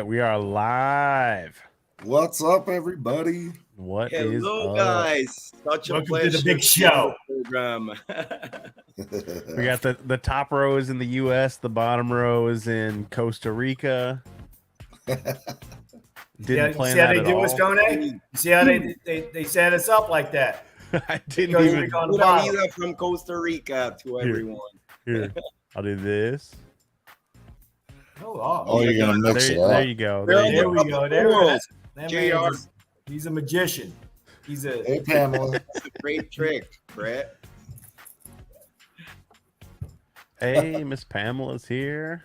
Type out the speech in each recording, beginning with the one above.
we are live. What's up, everybody? What is Hello, up? guys. Such a Welcome pleasure to the big be on show. the program. We got the top row is in the U.S., the bottom row is in Costa Rica. Didn't plan see how that they at do us, all. CoNe? You see how they set us up like that? I didn't Costa even. Rica on the Pura bottom. vida from Costa Rica to everyone. Here, I'll do this. Oh, you're gonna mix it There up. you go. There There you There go. we go. There we go. That JR. man he's a magician. He's a Hey, Pamela. That's a great trick, Brett. Hey, Miss Pamela's here.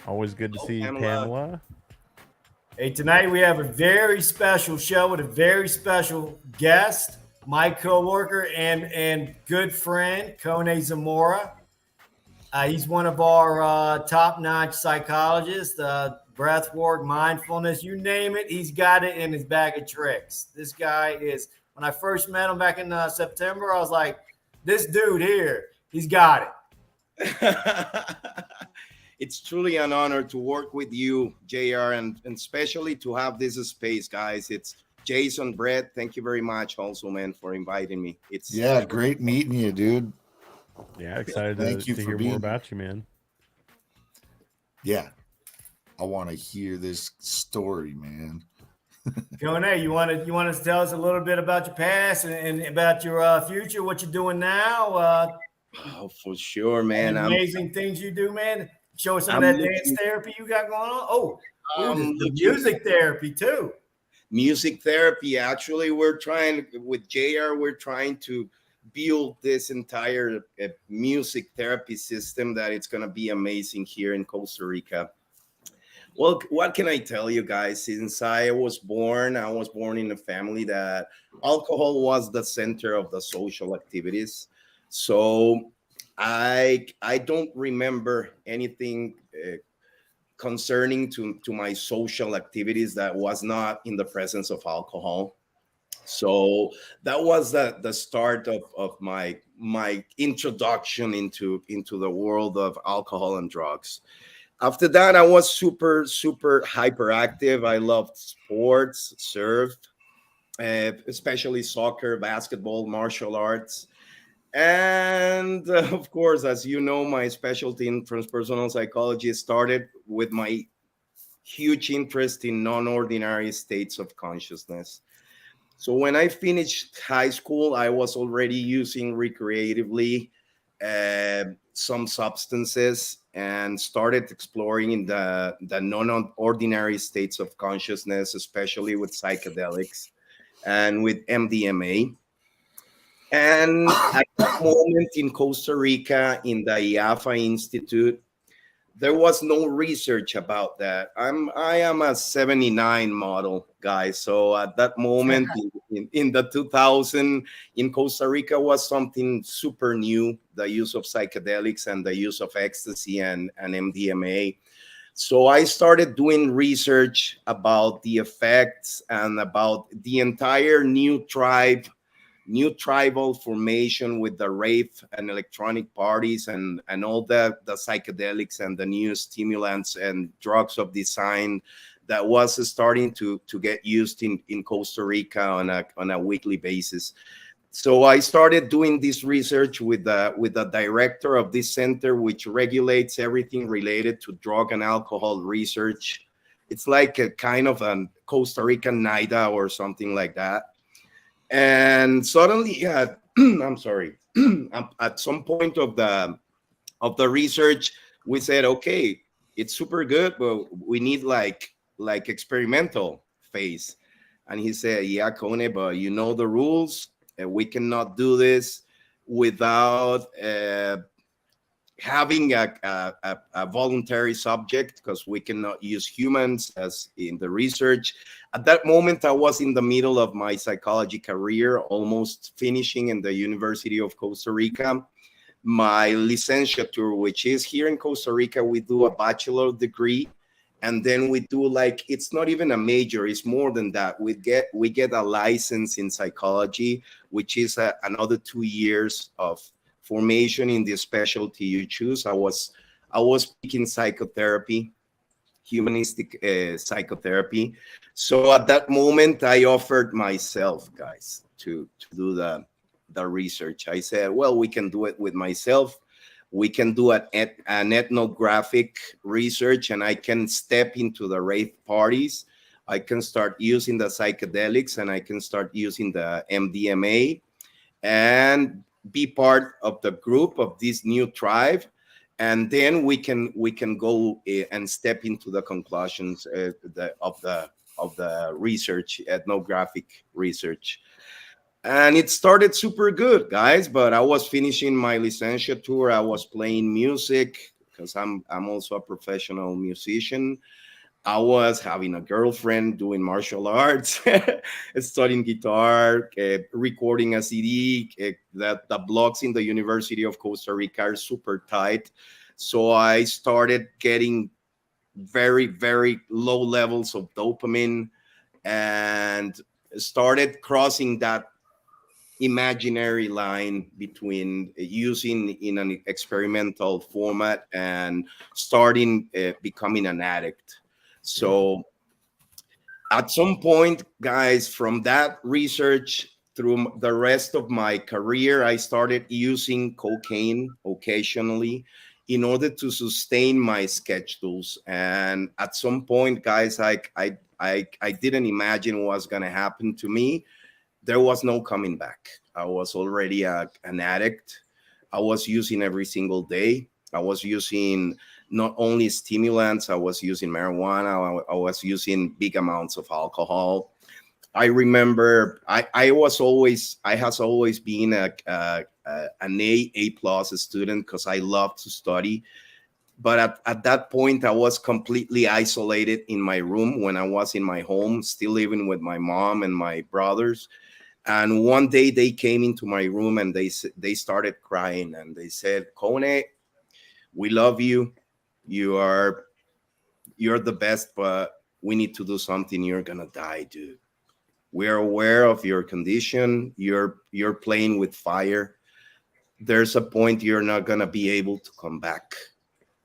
Always good to Hello, see you, Pamela. Pamela. Hey, tonight we have a very special show with a very special guest, my coworker and good friend, CoNe Zamora. He's one of our top-notch psychologists, breath work, mindfulness, you name it, he's got it in his bag of tricks. This guy is, when I first met him back in September, I was like, this dude here, he's got it. It's truly an honor to work with you, JR, and especially to have this space, guys. It's Jason, Brett. Thank you very much also, man, for inviting me. It's Great meeting you, dude. Yeah, excited Thank you to for hear being more here. about you, man. Yeah, I want to hear this story, man. CoNe, you want to tell us a little bit about your past and about your future, what you're doing now? Oh, for sure, man. Amazing things you do, man. Show us some I'm of that looking- dance therapy you got going on. Oh, I'm the looking- music therapy too. Music therapy. Actually, we're trying with JR, we're trying to build this entire music therapy system that it's going to be amazing here in Costa Rica. Well, what can I tell you guys? Since I was born in a family that alcohol was the center of the social activities. So I don't remember anything concerning to my social activities that was not in the presence of alcohol. So that was the start of my introduction into the world of alcohol and drugs. After that, I was super hyperactive. I loved sports, surfed, especially soccer, basketball, martial arts. And of course, as you know, my specialty in transpersonal psychology started with my huge interest in non-ordinary states of consciousness. So when I finished high school, I was already using recreatively some substances and started exploring in the non-ordinary states of consciousness, especially with psychedelics and with MDMA. And at that moment in Costa Rica, in the IAFA Institute, there was no research about that. I am a 79 model guy. So at that moment in the 2000 in Costa Rica was something super new, the use of psychedelics and the use of ecstasy and MDMA. So I started doing research about the effects and about the entire new tribal formation with the rave and electronic parties and all the psychedelics and the new stimulants and drugs of design that was starting to get used in Costa Rica on a weekly basis. So I started doing this research with the director of this center, which regulates everything related to drug and alcohol research. It's like a kind of a Costa Rican NIDA or something like that. And suddenly, I'm sorry, at some point of the research, we said, okay, it's super good, but we need like experimental phase. And he said, yeah, CoNe, but you know the rules. We cannot do this without having a voluntary subject because we cannot use humans as in the research. At that moment, I was in the middle of my psychology career, almost finishing in the University of Costa Rica. My licentiature, which is here in Costa Rica, we do a bachelor degree. And then we do like, it's not even a major, it's more than that. We get a license in psychology, which is another 2 years of formation in the specialty you choose. I was picking psychotherapy. humanistic psychotherapy. So at that moment, I offered myself, guys, to do the research. I said, well, we can do it with myself. We can do an ethnographic research, and I can step into the rave parties. I can start using the psychedelics, and I can start using the MDMA and be part of the group of this new tribe. And then we can go and step into the conclusions of the research, ethnographic research. And it started super good, guys. But I was finishing my licenciature. I was playing music because I'm also a professional musician. I was having a girlfriend, doing martial arts, studying guitar, recording a CD. The blocks in the University of Costa Rica are super tight. So I started getting very, very low levels of dopamine and started crossing that imaginary line between using in an experimental format and starting becoming an addict. So at some point, guys, from that research through the rest of my career, I started using cocaine occasionally in order to sustain my schedules. And at some point, guys, I didn't imagine what was going to happen to me. There was no coming back. I was already an addict. I was using every single day. I was using not only stimulants, I was using marijuana. I was using big amounts of alcohol. I remember I has always been an A plus student because I love to study. But at that point, I was completely isolated in my room when I was in my home, still living with my mom and my brothers. And one day they came into my room and they started crying and they said, "CoNe, we love you. You're the best, but we need to do something. You're gonna die, dude. We're aware of your condition. You're playing with fire. There's a point you're not gonna be able to come back.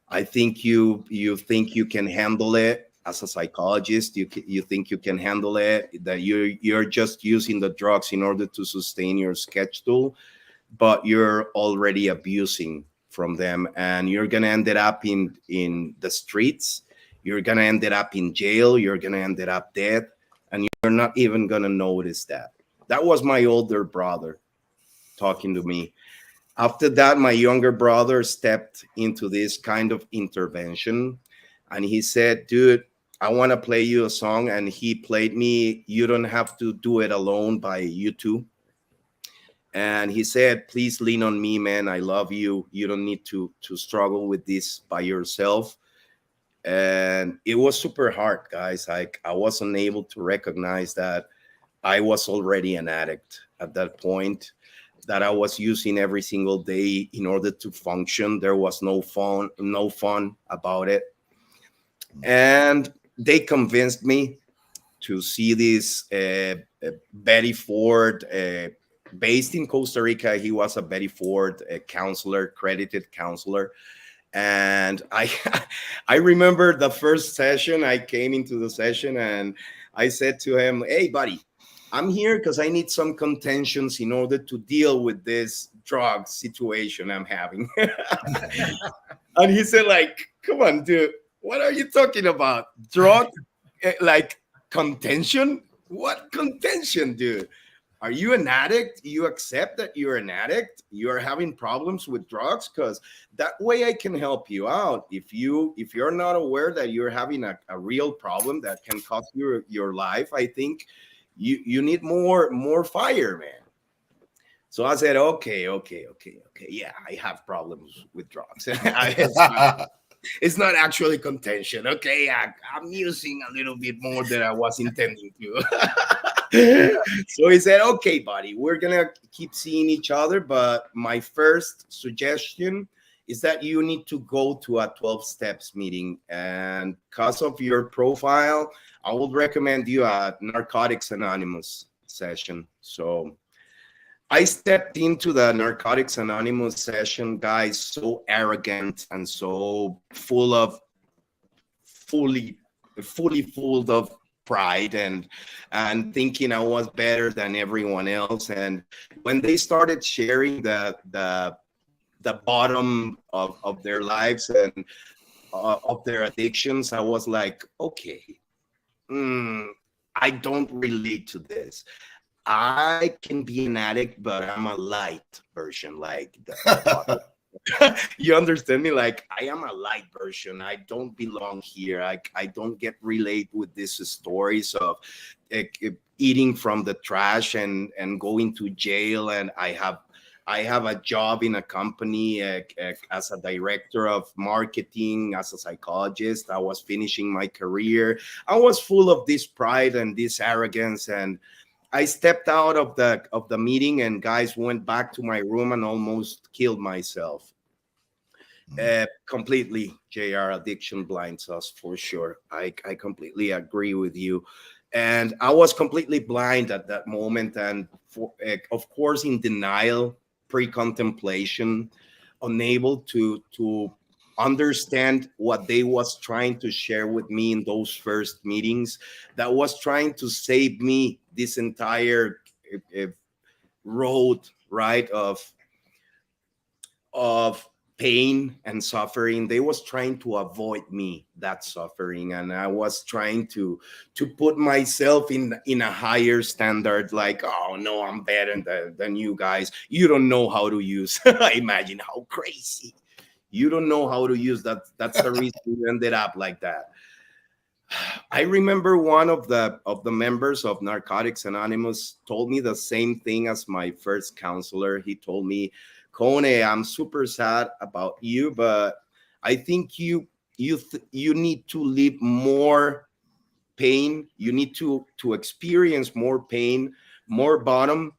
I think you think you can handle it as a psychologist. You think you can handle it, that you're just using the drugs in order to sustain your schedule, but you're already abusing from them, and you're gonna end up in the streets. You're gonna end up in jail. You're gonna end up dead, and you're not even gonna notice that." That was my older brother talking to me. After that, my younger brother stepped into this kind of intervention, and he said, "Dude, I want to play you a song." And he played me "You Don't Have to Do It Alone" by U2. And he said, "Please lean on me, man. I love you. You don't need to struggle with this by yourself." And it was super hard, guys. I wasn't able to recognize that I was already an addict at that point, that I was using every single day in order to function. There was no fun about it. And they convinced me to see this Betty Ford, based in Costa Rica. He was a Betty Ford counselor, credited counselor. And I remember the first session. I came into the session and I said to him, "Hey, buddy, I'm here because I need some contentions in order to deal with this drug situation I'm having." And he said, like, "Come on, dude, what are you talking about? Drug, like contention? What contention, dude? Are you an addict? You accept that you're an addict? You're having problems with drugs? Because that way I can help you out. If you're not aware that you're having a real problem that can cost your life, I think you need more fire, man." So I said, okay. Yeah, I have problems with drugs. It's not actually contention. Okay, I'm using a little bit more than I was intending to. So he said, "Okay, buddy, we're going to keep seeing each other. But my first suggestion is that you need to go to a 12 steps meeting. And because of your profile, I would recommend you a Narcotics Anonymous session." So I stepped into the Narcotics Anonymous session, guys, so arrogant and so full of fully full of pride and thinking I was better than everyone else. And when they started sharing the bottom of their lives and of their addictions, I was like, okay, I don't relate to this. I can be an addict, but I'm a light version, like the bottle. You understand me? Like, I am a light version. I don't belong here. I don't get relate with these stories of eating from the trash and going to jail. And I have a job in a company as a director of marketing, as a psychologist. I was finishing my career. I was full of this pride and this arrogance, and I stepped out of the meeting, and guys went back to my room and almost killed myself. Completely, JR, addiction blinds us for sure. I completely agree with you. And I was completely blind at that moment. And of course, in denial, pre-contemplation, unable to understand what they was trying to share with me in those first meetings, that was trying to save me this entire road, right, of pain and suffering. They was trying to avoid me that suffering, and I was trying to put myself in a higher standard, like, oh no, I'm better than you guys. You don't know how to use. Imagine how crazy. You don't know how to use that. That's the reason you ended up like that. I remember one of the members of Narcotics Anonymous told me the same thing as my first counselor. He told me, CoNe, I'm super sad about you, but I think you need to live more pain. You need to experience more pain, more bottom,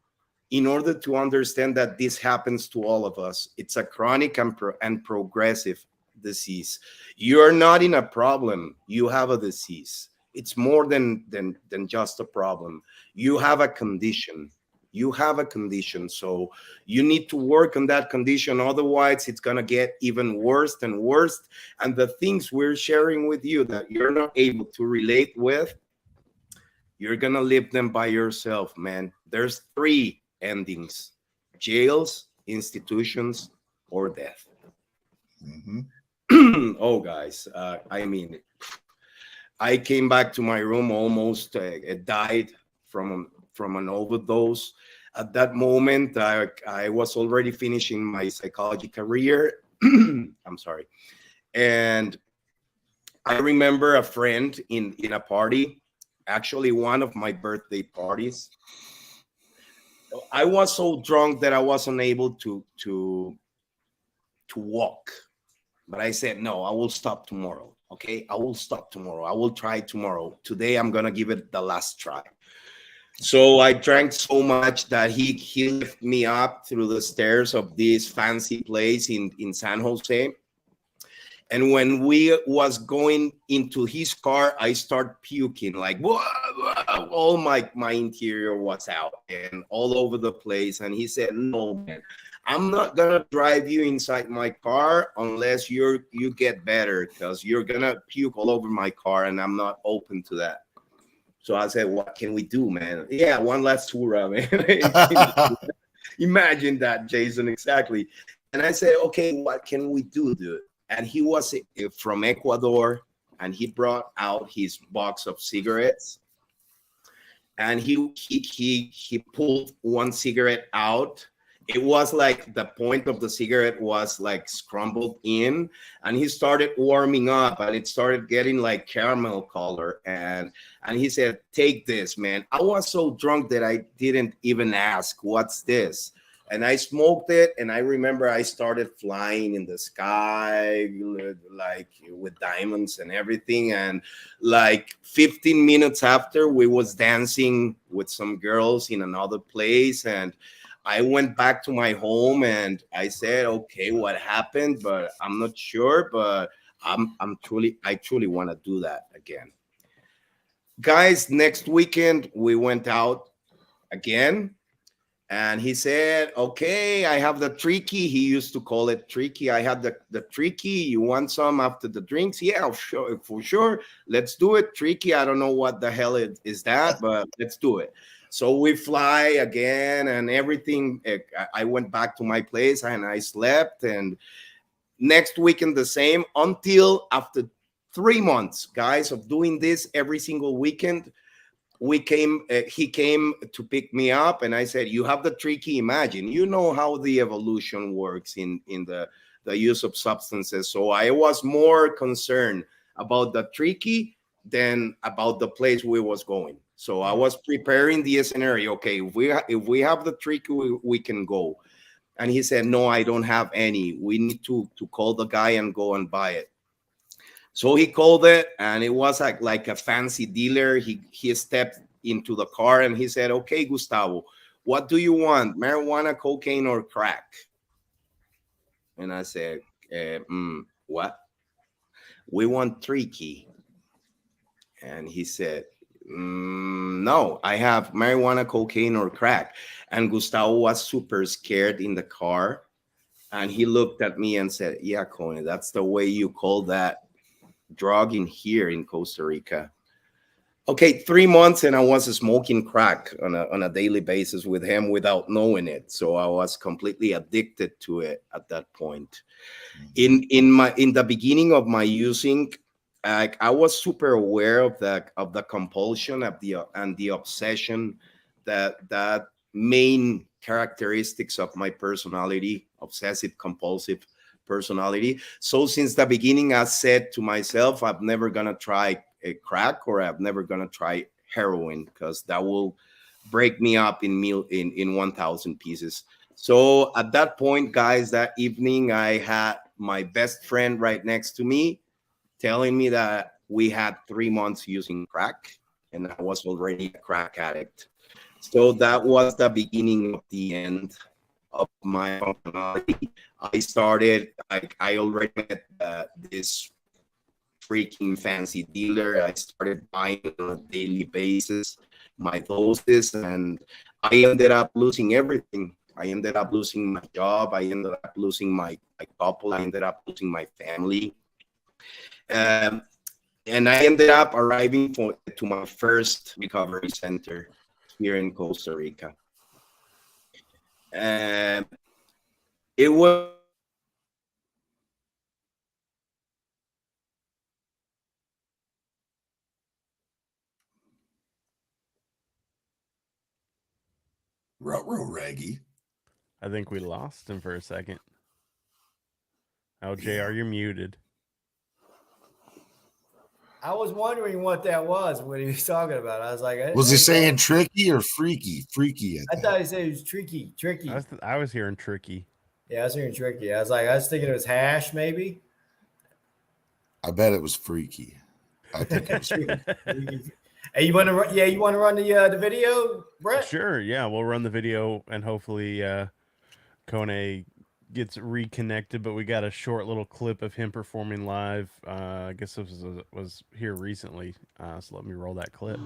in order to understand that this happens to all of us. It's a chronic and progressive disease. You're not in a problem. You have a disease. It's more than just a problem. You have a condition. You have a condition. So you need to work on that condition. Otherwise, it's going to get even worse and worse. And the things we're sharing with you that you're not able to relate with, you're going to live them by yourself, man. There's 3 endings: jails, institutions, or death. Oh, guys, I mean, I came back to my room, almost died from an overdose. At that moment, I was already finishing my psychology career. I'm sorry. And I remember a friend in a party, actually one of my birthday parties. I was so drunk that I wasn't able to walk. But I said, no, I will stop tomorrow. Okay, I will stop tomorrow. I will try tomorrow. Today, I'm going to give it the last try. So I drank so much that he lifted me up through the stairs of this fancy place in San Jose. And when we was going into his car, I start puking, like, whoa, whoa. All my interior was out and all over the place. And he said, no, man, I'm not gonna drive you inside my car unless you get better, because you're gonna puke all over my car, and I'm not open to that. So I said, what can we do, man? Yeah, one last tour, man. Imagine that, Jason, exactly. And I said, okay, what can we do, dude? And he was from Ecuador, and he brought out his box of cigarettes, and he pulled one cigarette out. It was like the point of the cigarette was like scrambled in, and he started warming up, and it started getting like caramel color. And he said, take this, man. I was so drunk that I didn't even ask, what's this? And I smoked it, and I remember I started flying in the sky, like with diamonds and everything. And like 15 minutes after, we was dancing with some girls in another place, and I went back to my home, and I said, okay, what happened? But I'm not sure, but I truly want to do that again. Guys, next weekend, we went out again. And he said, okay, I have the tricky. He used to call it tricky. I had the tricky. You want some after the drinks? Yeah, sure, for sure. Let's do it. Tricky. I don't know what the hell it is that, but let's do it. So we fly again and everything. I went back to my place and I slept. And next weekend the same, until after 3 months, guys, of doing this every single weekend. He came to pick me up, and I said, you have the tricky. Imagine, you know how the evolution works in the use of substances. So I was more concerned about the tricky than about the place we was going. So I was preparing the scenario. Okay, if we have the tricky, we can go. And he said, no, I don't have any. We need to call the guy and go and buy it. So he called it, and it was like a fancy dealer. He stepped into the car and he said, okay, Gustavo, what do you want? Marijuana, cocaine, or crack? And I said, what? We want tricky. And he said, no, I have marijuana, cocaine, or crack. And Gustavo was super scared in the car. And he looked at me and said, yeah, CoNe, that's the way you call that drug in here in Costa Rica. Okay, 3 months and I was smoking crack on a daily basis with him without knowing it. So I was completely addicted to it at that point. In the beginning of my using, I was super aware of the compulsion and the obsession, that main characteristics of my personality, obsessive compulsive personality. So since the beginning, I said to myself, I'm never gonna try a crack, or I'm never gonna try heroin, because that will break me up in 1,000 pieces. So at that point, guys, that evening, I had my best friend right next to me telling me that we had 3 months using crack, and I was already a crack addict. So that was the beginning of the end of my personality. I already met this freaking fancy dealer. I started buying on a daily basis my doses, and I ended up losing everything. I ended up losing my job. I ended up losing my couple. I ended up losing my family. And I ended up arriving to my first recovery center here in Costa Rica. It was Reggie. I think we lost him for a second. Oh, JR, you're muted. I was wondering what that was when he was talking about it. I was like, Was he saying tricky or freaky? Freaky. I thought he said it was tricky. I was hearing tricky. Yeah, I was hearing tricky. I was thinking it was hash, maybe. I bet it was freaky. I think it was freaky. Hey, you want to run the video, Brett? Sure. Yeah, we'll run the video, and hopefully CoNe gets reconnected. But we got a short little clip of him performing live. I guess this was here recently. So let me roll that clip.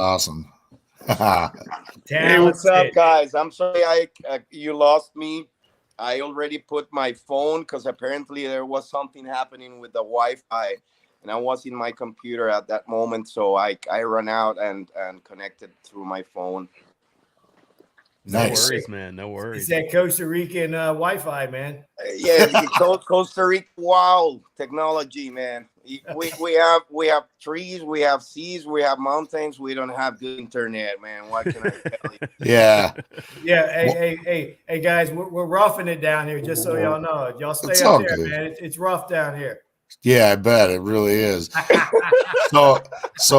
awesome. Hey, what's up, Talented. guys? I'm sorry you lost me. I already put my phone because apparently there was something happening with the Wi-Fi, and I was in my computer at that moment, so I ran out and connected through my phone. No Nice. worries, man. No It's worries. that Costa Rican Wi-Fi, man. Yeah, Costa Rica, wow, technology, man. We have trees, we have seas, we have mountains. We don't have good internet, man. What can I tell you? Yeah. Yeah, Well, hey, guys, we're roughing it down here, just so y'all know. Y'all stay it's up all there, good. man. It's rough down here. Yeah, I bet it really is. So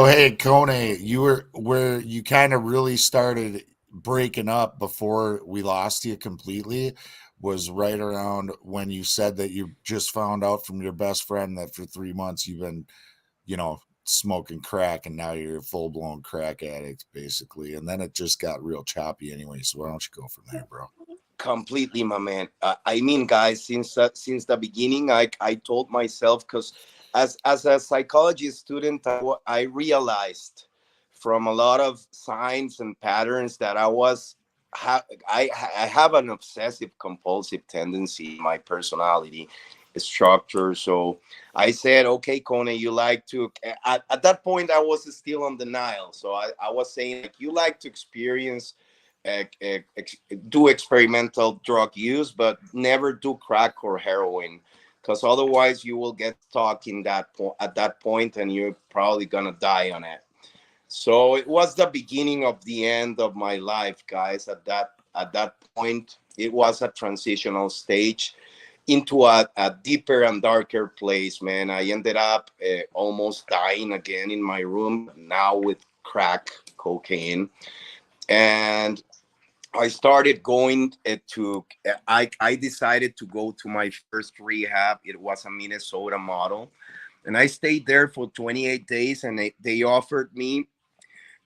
hey, CoNe, you kind of really started breaking up before we lost you completely was right around when you said that you just found out from your best friend that for 3 months you've been, smoking crack and now you're a full-blown crack addict basically. And then it just got real choppy anyway. So why don't you go from there, bro? Completely, my man. I mean, guys, since the beginning, I told myself, because as a psychology student, I realized from a lot of signs and patterns that I have an obsessive compulsive tendency in my personality structure. So I said, okay, Kone, you like to, at that point I was still on denial, so I was saying, like, you like to experience do experimental drug use, but never do crack or heroin, because otherwise you will get stuck in that at that point, and you're probably gonna die on it. So it was the beginning of the end of my life, guys. At that point, it was a transitional stage into a deeper and darker place, man. I ended up almost dying again in my room, now with crack cocaine. And I started going I decided to go to my first rehab. It was a Minnesota model. And I stayed there for 28 days, and they offered me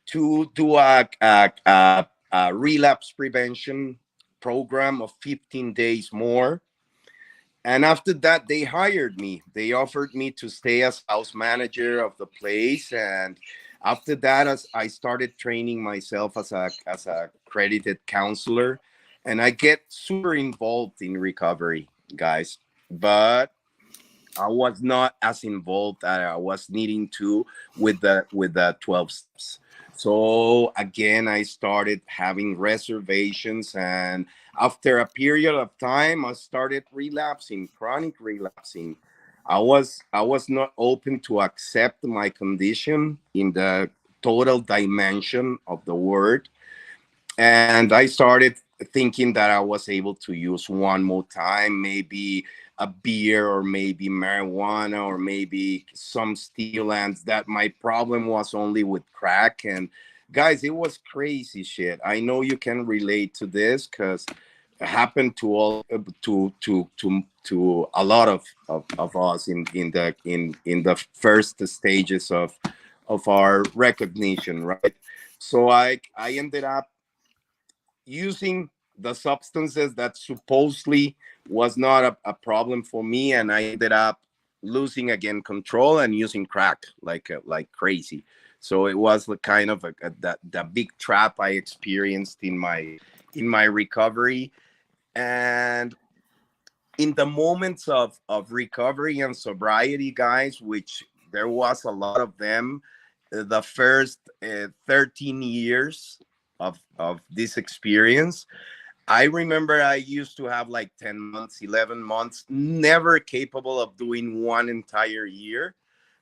to do a relapse prevention program of 15 days more. And after that, they hired me. They offered me to stay as house manager of the place. And after that, as I started training myself as a accredited counselor, and I get super involved in recovery, guys. But I was not as involved as I was needing to with the 12 steps. So again, I started having reservations, and after a period of time, I started relapsing, chronic relapsing. I was not open to accept my condition in the total dimension of the word, and I started thinking that I was able to use one more time, maybe a beer or maybe marijuana or maybe some stimulants. That my problem was only with crack. And guys, it was crazy shit. I know you can relate to this because it happened to all to a lot of us in the first stages of our recognition, right? So I ended up using the substances that supposedly was not a problem for me, and I ended up losing again control and using crack like crazy. So it was the kind of the big trap I experienced in my recovery. And in the moments of recovery and sobriety, guys, which there was a lot of them, the first 13 years of this experience, I remember I used to have like 10 months, 11 months, never capable of doing one entire year.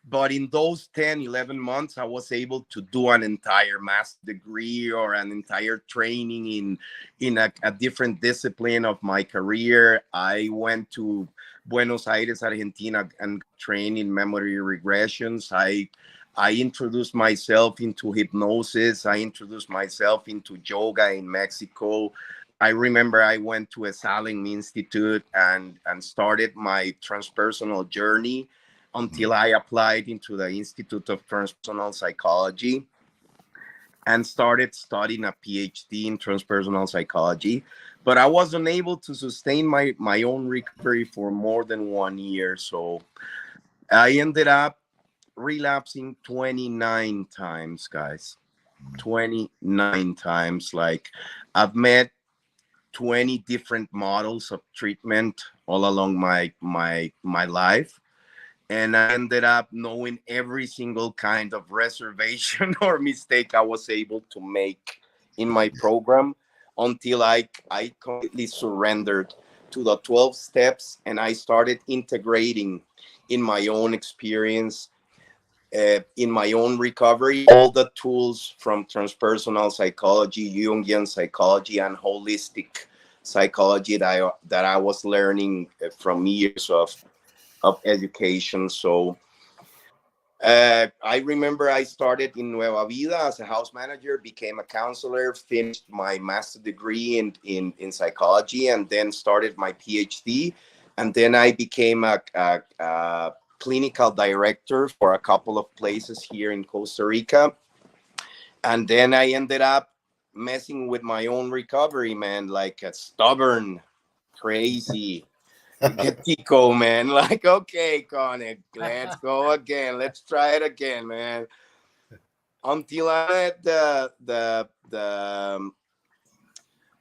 But in those 10, 11 months, I was able to do an entire master's degree or an entire training in a different discipline of my career. I went to Buenos Aires, Argentina, and trained in memory regressions. I introduced myself into hypnosis. I introduced myself into yoga in Mexico. I remember I went to a Saling Institute and started my transpersonal journey until I applied into the Institute of Transpersonal Psychology and started studying a PhD in transpersonal psychology. But I wasn't able to sustain my own recovery for more than 1 year. So I ended up relapsing 29 times, guys. 29 times. Like, I've met 20 different models of treatment all along my life, and I ended up knowing every single kind of reservation or mistake I was able to make in my program, until I completely surrendered to the 12 steps, and I started integrating in my own experience, in my own recovery, all the tools from transpersonal psychology, Jungian psychology, and holistic psychology that I was learning from years of education. So I remember I started in Nueva Vida as a house manager, became a counselor, finished my master's degree in psychology, and then started my PhD. And then I became a clinical director for a couple of places here in Costa Rica. And then I ended up messing with my own recovery, man, like a stubborn, crazy, get Tico, man. Like, okay, CoNe, let's go again. Let's try it again, man. Until I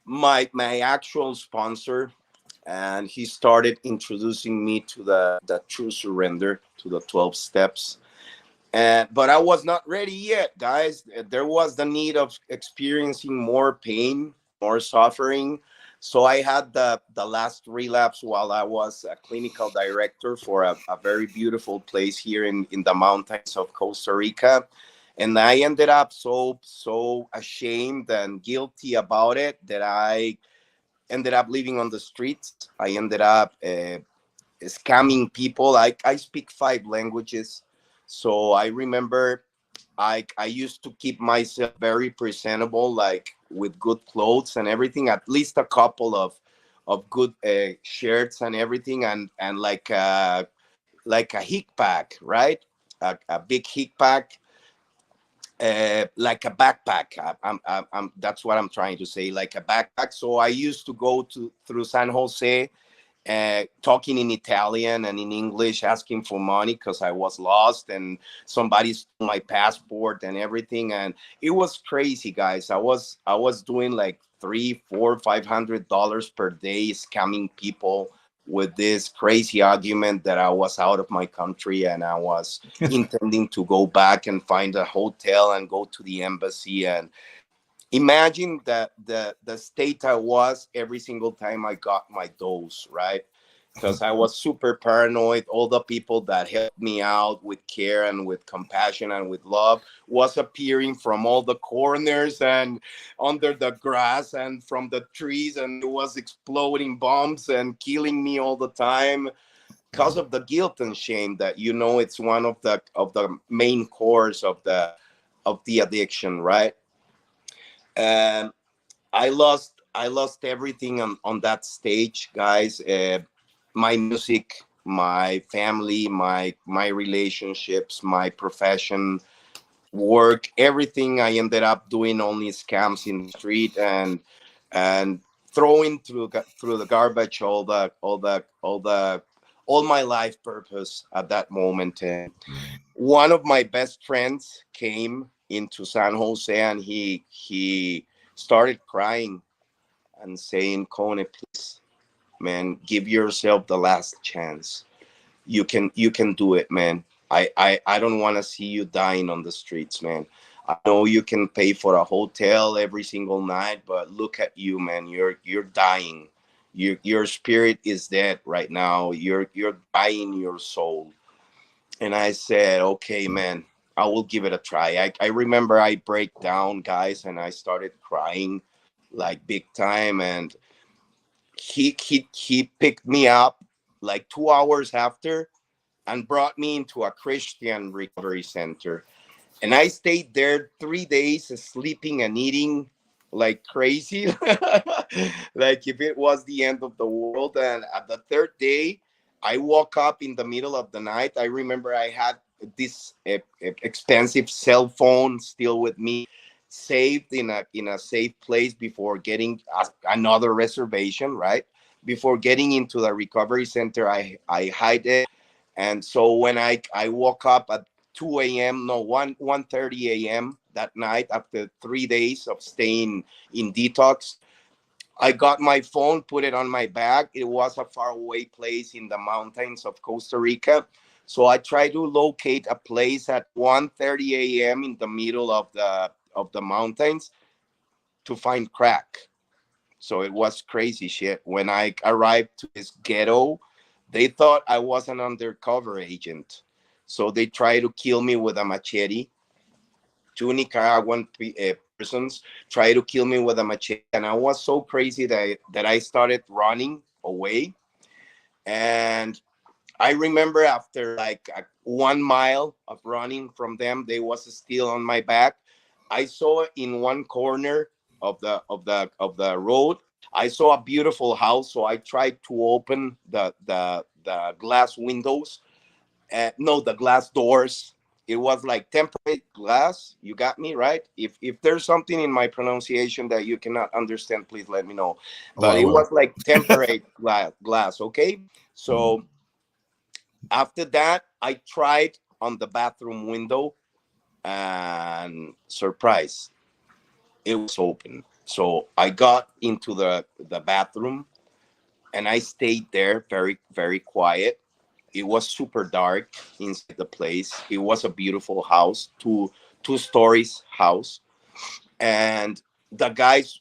met my actual sponsor, and he started introducing me to the true surrender, to the 12 steps. And but I was not ready yet, guys. There was the need of experiencing more pain, more suffering. So I had the last relapse while I was a clinical director for a very beautiful place here in the mountains of Costa Rica. And I ended up so ashamed and guilty about it that I ended up living on the streets. I ended up scamming people. I speak 5 languages. So I remember I used to keep myself very presentable, like with good clothes and everything, at least a couple of good shirts and everything, and like a hick pack, right? A big hick pack, like a backpack. That's what I'm trying to say, like a backpack. So I used to go through San Jose, talking in Italian and in English, asking for money because I was lost and somebody stole my passport and everything. And it was crazy, guys. I was doing like $300, $400, $500 per day, scamming people with this crazy argument that I was out of my country and I was intending to go back and find a hotel and go to the embassy. And imagine that the state I was every single time I got my dose, right? Because I was super paranoid. All the people that helped me out with care and with compassion and with love was appearing from all the corners and under the grass and from the trees, and it was exploding bombs and killing me all the time because of the guilt and shame that, it's one of the main cores of the addiction, right? And I lost everything on that stage, guys. My music, my family, my relationships, my profession, work, everything. I ended up doing only scams in the street, and throwing through the garbage all my life purpose at that moment. And one of my best friends came into San Jose, and he started crying and saying, "CoNe, please, man, give yourself the last chance. You can do it, man. I don't want to see you dying on the streets, man. I know you can pay for a hotel every single night, but look at you, man. You're dying. Your spirit is dead right now. You're dying your soul." And I said, "Okay, man, I will give it a try." I remember I break down, guys, and I started crying like big time. And he picked me up like 2 hours after and brought me into a Christian recovery center. And I stayed there 3 days, sleeping and eating like crazy, like if it was the end of the world. And at the third day, I woke up in the middle of the night. I remember I had this expensive cell phone still with me, saved in a safe place before getting another reservation, right? Before getting into the recovery center, I hide it. And so when I woke up at 2 a.m., no, 1:30 a.m. that night, after 3 days of staying in detox, I got my phone, put it on my bag. It was a faraway place in the mountains of Costa Rica. So I tried to locate a place at 1:30 a.m. in the middle of the mountains to find crack. So it was crazy shit. When I arrived to this ghetto, they thought I was an undercover agent. So they tried to kill me with a machete. Two Nicaraguan persons tried to kill me with a machete. And I was so crazy that I started running away. And I remember after like 1 mile of running from them, they was still on my back. I saw in one corner of the road, I saw a beautiful house. So I tried to open the glass windows, no, the glass doors. It was like tempered glass. You got me right. If there's something in my pronunciation that you cannot understand, please let me know. Oh, But I it will. was like tempered glass. Okay, so after that, I tried on the bathroom window, and surprise, it was open. So I got into the bathroom, and I stayed there very, very quiet. It was super dark inside the place. It was a beautiful house, two stories house, and the guys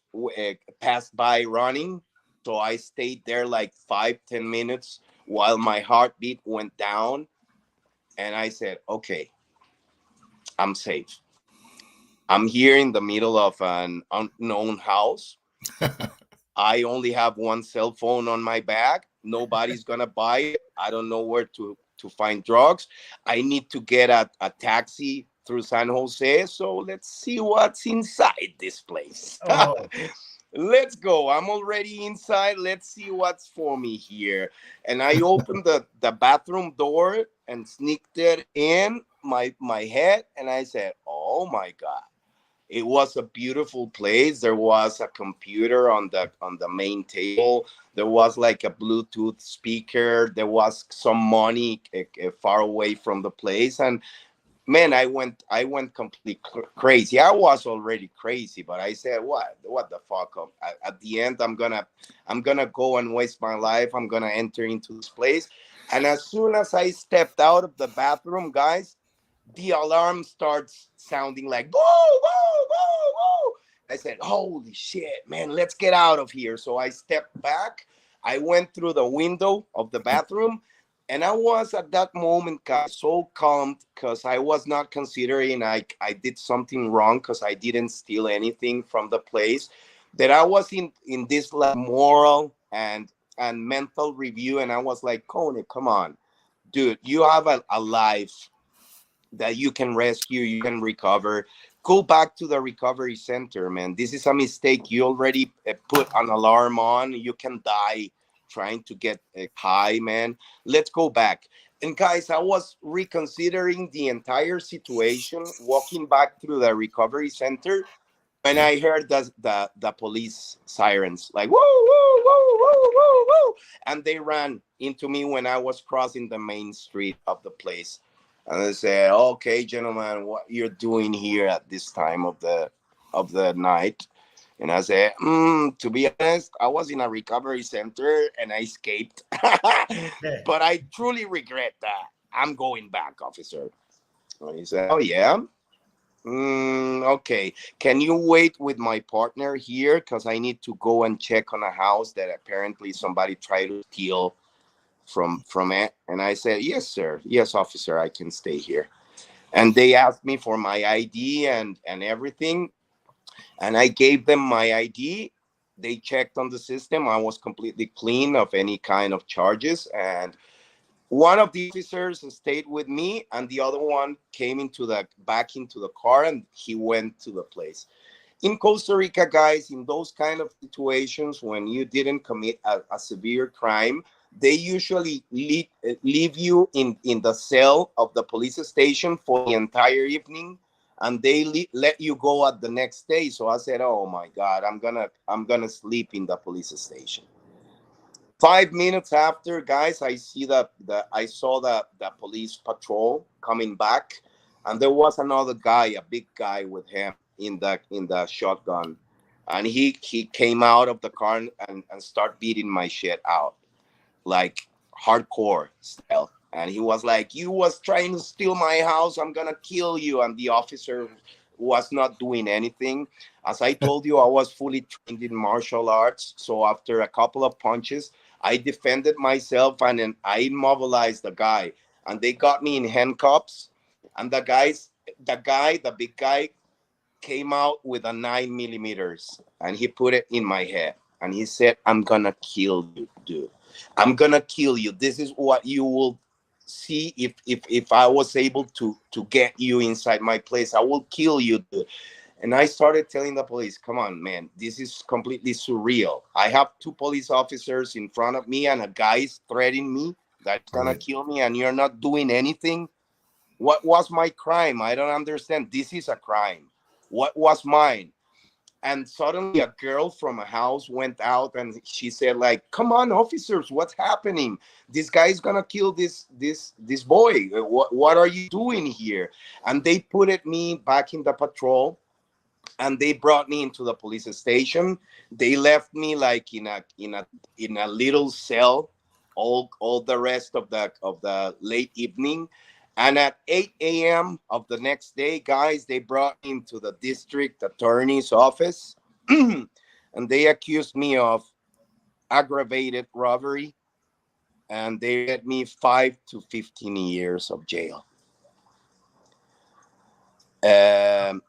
passed by running. So I stayed there like 5-10 minutes while my heartbeat went down, and I said, okay, I'm safe. I'm here in the middle of an unknown house. I only have one cell phone on my bag. Nobody's gonna buy it. I don't know where to find drugs. I need to get a taxi through San Jose. So let's see what's inside this place. Oh, Let's go. I'm already inside. Let's see what's for me here. And I opened the bathroom door and sneaked it in my head. And I said, oh my God. It was a beautiful place. There was a computer on the main table. There was like a Bluetooth speaker. There was some money far away from the place. And man, I went completely crazy. I was already crazy, but I said, what the fuck? At the end, I'm gonna go and waste my life. I'm gonna enter into this place. And as soon as I stepped out of the bathroom, guys, the alarm starts sounding like whoa, whoa, whoa, whoa. I said, holy shit, man, let's get out of here. So I stepped back. I went through the window of the bathroom, and I was at that moment, guys, so calm because I was not considering I did something wrong because I didn't steal anything from the place. That I was in this like moral and mental review, and I was like, CoNe, come on, dude, you have a life that you can rescue, you can recover. Go back to the recovery center, man. This is a mistake. You already put an alarm on. You can die trying to get high, man. Let's go back. And guys, I was reconsidering the entire situation, walking back through the recovery center, when I heard the police sirens, like whoa, whoa, whoa, whoa, whoa, whoa, and they ran into me when I was crossing the main street of the place. And they said, okay, gentlemen, what you're doing here at this time of the night? And I said, to be honest, I was in a recovery center and I escaped. yeah. But I truly regret that. I'm going back, officer. And he said, oh yeah. Okay. Can you wait with my partner here? Because I need to go and check on a house that apparently somebody tried to steal from it. And I said, yes, sir. Yes, officer, I can stay here. And they asked me for my ID and everything. And I gave them my ID. They checked on the system. I was completely clean of any kind of charges. And one of the officers stayed with me, and the other one came back into the car, and he went to the place. In Costa Rica, guys, in those kind of situations, when you didn't commit a severe crime, they usually leave you in the cell of the police station for the entire evening, and they let you go at the next day. So I said, oh my God, I'm gonna sleep in the police station. 5 minutes after, guys, I saw the police patrol coming back. and there was another guy, a big guy with him in the shotgun, and he came out of the car and start beating my shit out, like hardcore style. And he was like, "You was trying to steal my house, I'm gonna kill you." And the officer was not doing anything. As I told you, I was fully trained in martial arts, so after a couple of punches, I defended myself, and then I immobilized the guy, and they got me in handcuffs. And the big guy, came out with a 9 millimeters, and he put it in my head, and he said, "I'm gonna kill you, dude. I'm gonna kill you. This is what you will see if I was able to get you inside my place. I will kill you, dude." And I started telling the police, "Come on, man, this is completely surreal. I have two police officers in front of me, and a guy's threatening me that's gonna kill me, and you're not doing anything. What was my crime? I don't understand. This is a crime. What was mine?" And suddenly a girl from a house went out, and she said, like, "Come on, officers, what's happening? This guy's gonna kill this boy. What are you doing here?" And they put me back in the patrol, and they brought me into the police station. They left me like in a little cell all the rest of the late evening. And at 8 a.m. of the next day, guys, they brought me into the district attorney's office, and they accused me of aggravated robbery, and they let me 5 to 15 years of jail. um,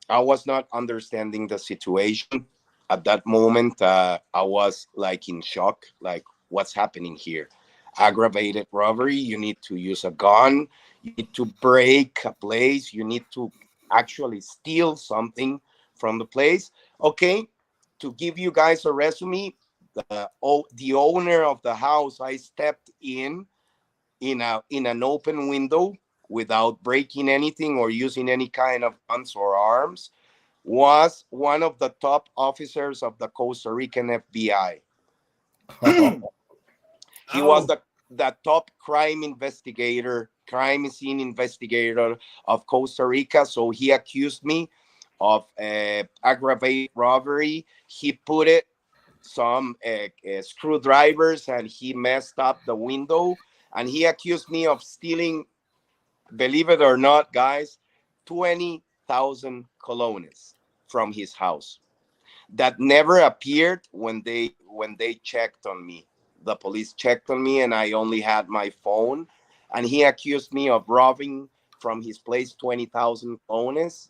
I was not understanding the situation at that moment. I was like in shock, like, what's happening here? Aggravated robbery. You need to use a gun. You need to break a place. You need to actually steal something from the place. Okay, to give you guys a resume, the owner of the house, I stepped in an open window without breaking anything or using any kind of guns or arms, was one of the top officers of the Costa Rican FBI. He was the top crime scene investigator of Costa Rica. So he accused me of aggravated robbery. He put some screwdrivers, and he messed up the window, and he accused me of stealing, believe it or not, guys, 20,000 colones from his house that never appeared when they checked on me. The police checked on me, and I only had my phone. And he accused me of robbing from his place 20,000 colones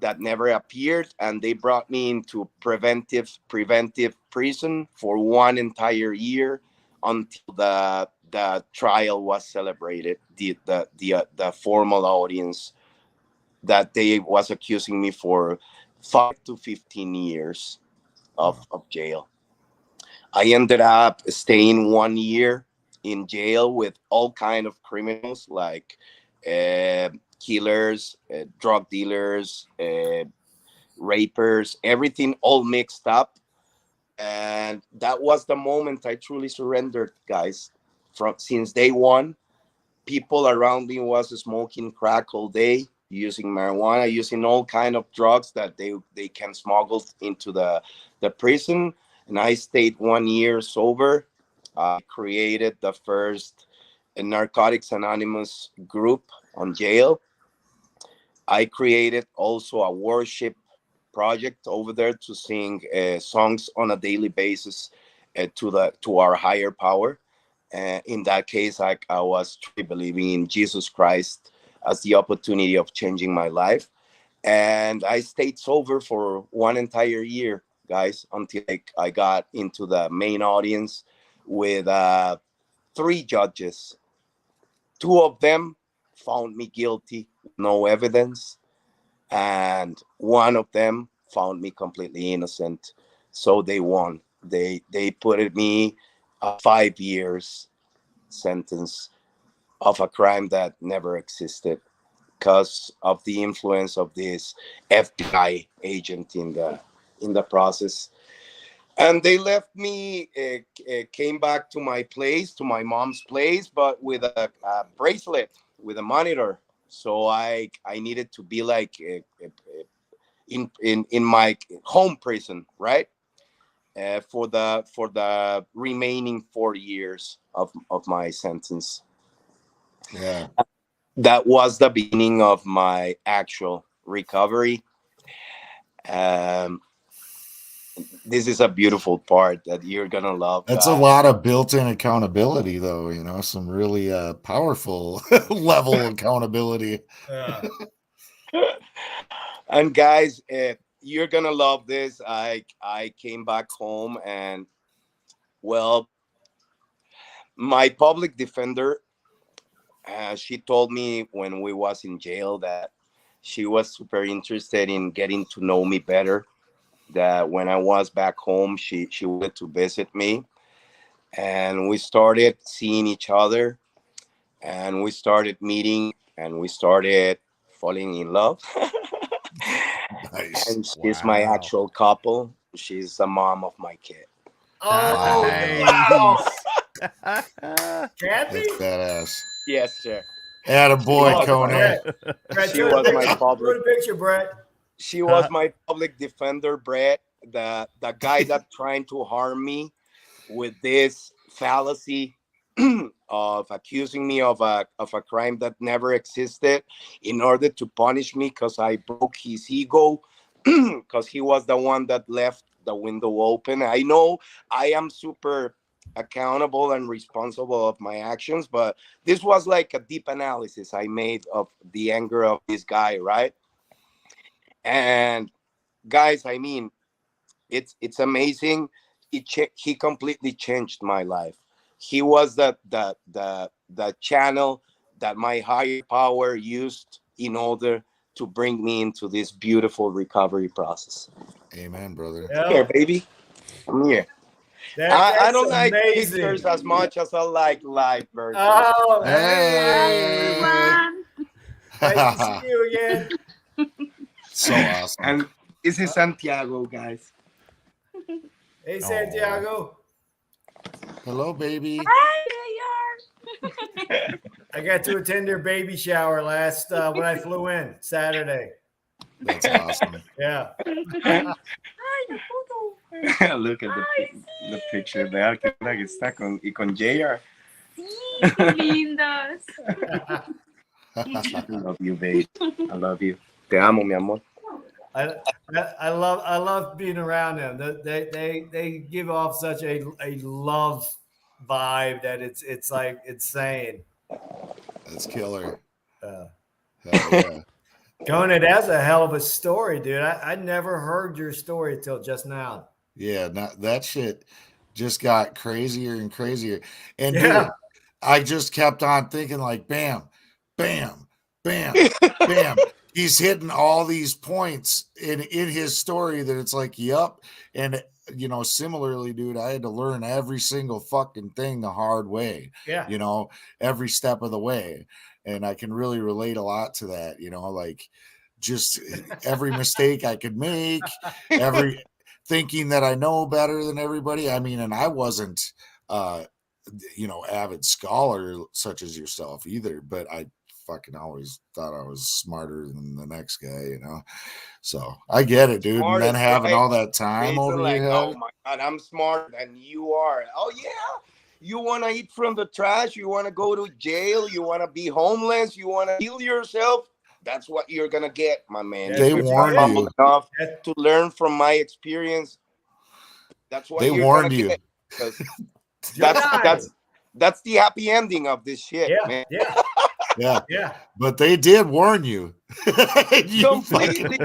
that never appeared, and they brought me into preventive prison for 1 entire year until the trial was celebrated, the formal audience that they was accusing me for 5 to 15 years of jail. I ended up staying 1 year in jail with all kind of criminals, like killers, drug dealers, rapers, everything all mixed up. And that was the moment I truly surrendered, guys. From since day one, people around me was smoking crack all day, using marijuana, using all kind of drugs that they can smuggle into the prison. And I stayed 1 year sober. I created the first Narcotics Anonymous group on jail. I created also a worship project over there to sing songs on a daily basis to our higher power. In that case, I was truly believing in Jesus Christ as the opportunity of changing my life. And I stayed sober for 1 entire year, guys, until I got into the main audience with 3 judges. 2 of them found me guilty, no evidence, and one of them found me completely innocent. So they won. They put me a 5 years sentence of a crime that never existed because of the influence of this FBI agent in the process. And they left me, came back to my place, to my mom's place, but with a bracelet, with a monitor. So I needed to be like in my home prison, right? For the remaining 4 years of my sentence. Yeah. That was the beginning of my actual recovery. Um, this is a beautiful part that you're gonna love. That's a lot of built-in accountability, though. You know, some really powerful level accountability. Yeah. And guys, you're gonna love this. I came back home, and well, my public defender, she told me when we was in jail that she was super interested in getting to know me better. That when I was back home, she wanted to visit me, and we started seeing each other, and we started meeting, and we started falling in love. Nice. And she's my Wow. actual couple. She's the mom of my kid. Oh, Nice. Kathy? That's badass. Yes, sir. Attaboy, Oh, CoNe. Brett, She show was the my picture. public. Show the picture, Brett. She was my public defender, Brett, the guy that trying to harm me with this fallacy of accusing me of a crime that never existed in order to punish me because I broke his ego, because he was the one that left the window open. I know I am super accountable and responsible of my actions, but this was like a deep analysis I made of the anger of this guy, right? And guys, I mean, it's amazing. He completely changed my life. He was the channel that my higher power used in order to bring me into this beautiful recovery process. Amen, brother. Here, baby, come here. I don't like amazing. pictures as much as I like live versions. Oh, Hey. nice to see you again. So awesome. And this is Santiago, guys. Hey, Santiago. Hello, baby. I got to attend their baby shower last when I flew in Saturday. That's awesome. Yeah. Look at the picture there. Que está con JR. Sí, qué lindos. I love you, babe. I love you. Te amo, mi amor. I love being around them. They give off such a love vibe that it's like insane. That's killer. Uh, Hell yeah. CoNe, that's a hell of a story, dude. I never heard your story till just now. Yeah, that shit just got crazier and crazier. And Yeah. dude, I just kept on thinking like, bam, bam, bam, bam. He's hitting all these points in his story that it's like, yep. And you know, similarly, dude, I had to learn every single fucking thing the hard way. Yeah. You know, every step of the way. And I can really relate a lot to that, you know, like just every mistake I could make, every thinking that I know better than everybody. I mean, and I wasn't you know, avid scholar such as yourself either, but I fucking always thought I was smarter than the next guy, you know. So I get it, dude. And then having all that time over like, your oh head. my God, I'm smarter than you are. Oh yeah, you want to eat from the trash? You want to go to jail? You want to be homeless? You want to kill yourself? That's what you're gonna get, my man. They If you're warned humble you. enough to learn from my experience. That's what They you're warned gonna you. get. That's the happy ending of this shit, Yeah. man. Yeah. Yeah. Yeah. But they did warn you. You Completely.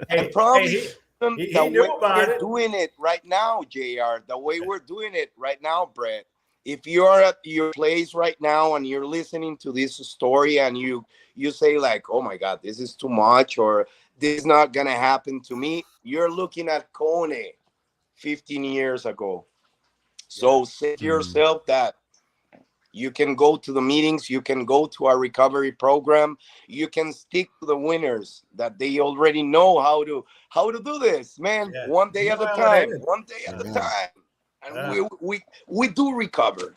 Hey, Probably he the knew way about we're it. doing it right now, JR, the way we're doing it right now, Brett. If you're at your place right now and you're listening to this story and you say like, oh my God, this is too much, or this is not gonna happen to me, you're looking at CoNe 15 years ago. So say to yourself that you can go to the meetings, you can go to our recovery program, you can stick to the winners that they already know how to do this, man. Yeah. One day You at know a how time, it is. one day at a Yeah. time. And Yeah. we do recover.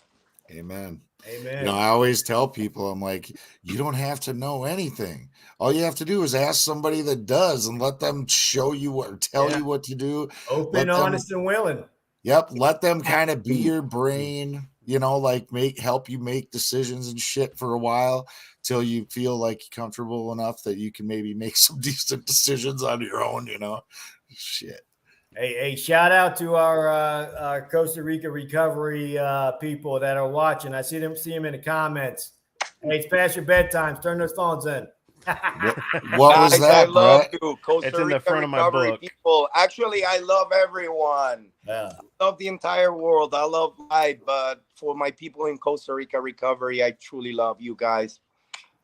Amen. Amen. You know, I always tell people, I'm like, you don't have to know anything. All you have to do is ask somebody that does and let them show you what, or tell you what to do. Open, Let them, honest, and willing. Yep. Let them kind of be your brain, you know, like help you make decisions and shit for a while till you feel like you're comfortable enough that you can maybe make some decent decisions on your own, you know. Shit. Hey, shout out to our Costa Rica recovery people that are watching. I see them in the comments. Hey, it's past your bedtime. Turn those phones in. What was Guys, that, I love Brett? you, Costa It's in the Rica front of my recovery book. people. Actually, I love everyone. Yeah. I love the entire world. I love life, but for my people in Costa Rica recovery, I truly love you guys.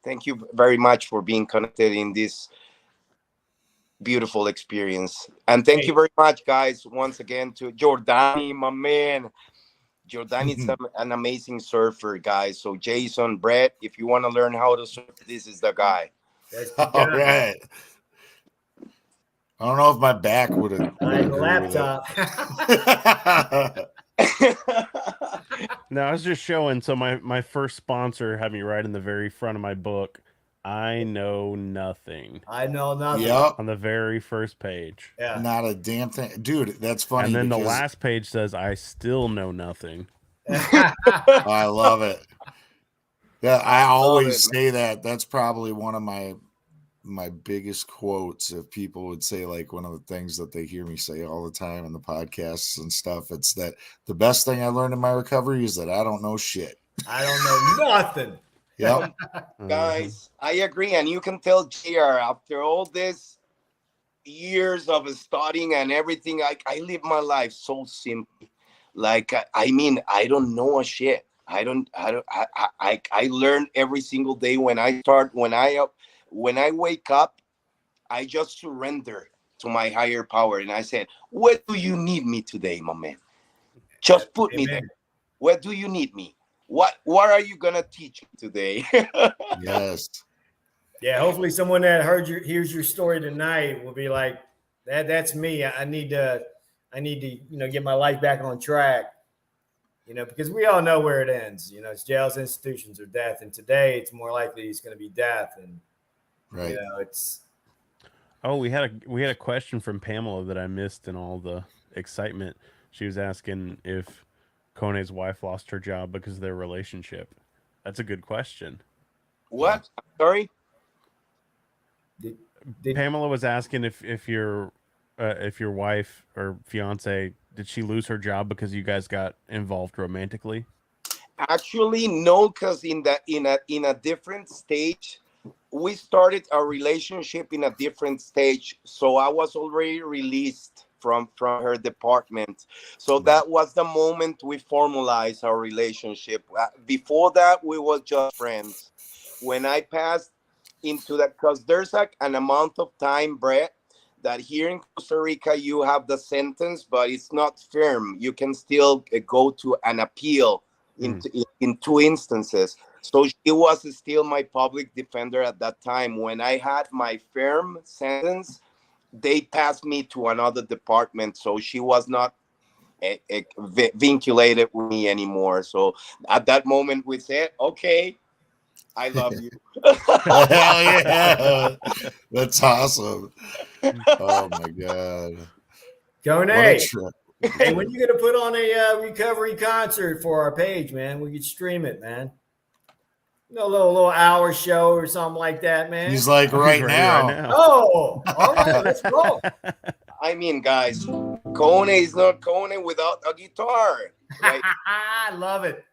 Thank you very much for being connected in this beautiful experience. And thank you very much, guys, once again to Jordani, my man. Jordani is an amazing surfer, guys. So Jason, Brett, if you want to learn how to surf, this is the guy. That's the All guy. right. I don't know if my back would have The laptop. No, I was just showing. So my first sponsor had me right in the very front of my book. I know nothing. I know nothing. Yep. On the very first page. Yeah. Not a damn thing. Dude, that's funny. And then the because last page says, I still know nothing. I love it. Yeah, I always it, say that. That's probably one of my biggest quotes. If people would say, like, one of the things that they hear me say all the time in the podcasts and stuff, it's that the best thing I learned in my recovery is that I don't know shit. I don't know nothing. Yep. Guys, I agree. And you can tell JR, after all this years of studying and everything, I live my life so simply. Like, I mean, I don't know a shit. I learn every single day when I wake up, I just surrender to my higher power. And I said, where do you need me today, my man? Just put me there. Where do you need me? What are you gonna teach me today? Yes. Yeah, hopefully someone that hears your story tonight will be like, that's me. I need to, get my life back on track. Because we all know where it ends. It's jails, institutions, or death. And today it's more likely it's going to be death. And right. It's. Oh, we had a question from Pamela that I missed in all the excitement. She was asking if CoNe's wife lost her job because of their relationship. That's a good question. What? Sorry? Pamela was asking if your wife or fiance, did she lose her job because you guys got involved romantically? Actually, no, because in a different stage, we started a relationship in a different stage. So I was already released from her department. So that was the moment we formalized our relationship. Before that, we were just friends. When I passed into that, because there's like an amount of time, Brett, that here in Costa Rica, you have the sentence, but it's not firm. You can still go to an appeal in two instances. So she was still my public defender at that time. When I had my firm sentence, they passed me to another department. So she was not vinculated with me anymore. So at that moment, we said, okay, I love you. Hell yeah. That's awesome. Oh my God. CoNe, What a trip. hey, when you going to put on a recovery concert for our page, man? We could stream it, man. A little hour show or something like that, man. He's like right now. Oh, all right, let's go. I mean, guys, CoNe is not CoNe without a guitar. Right? I love it.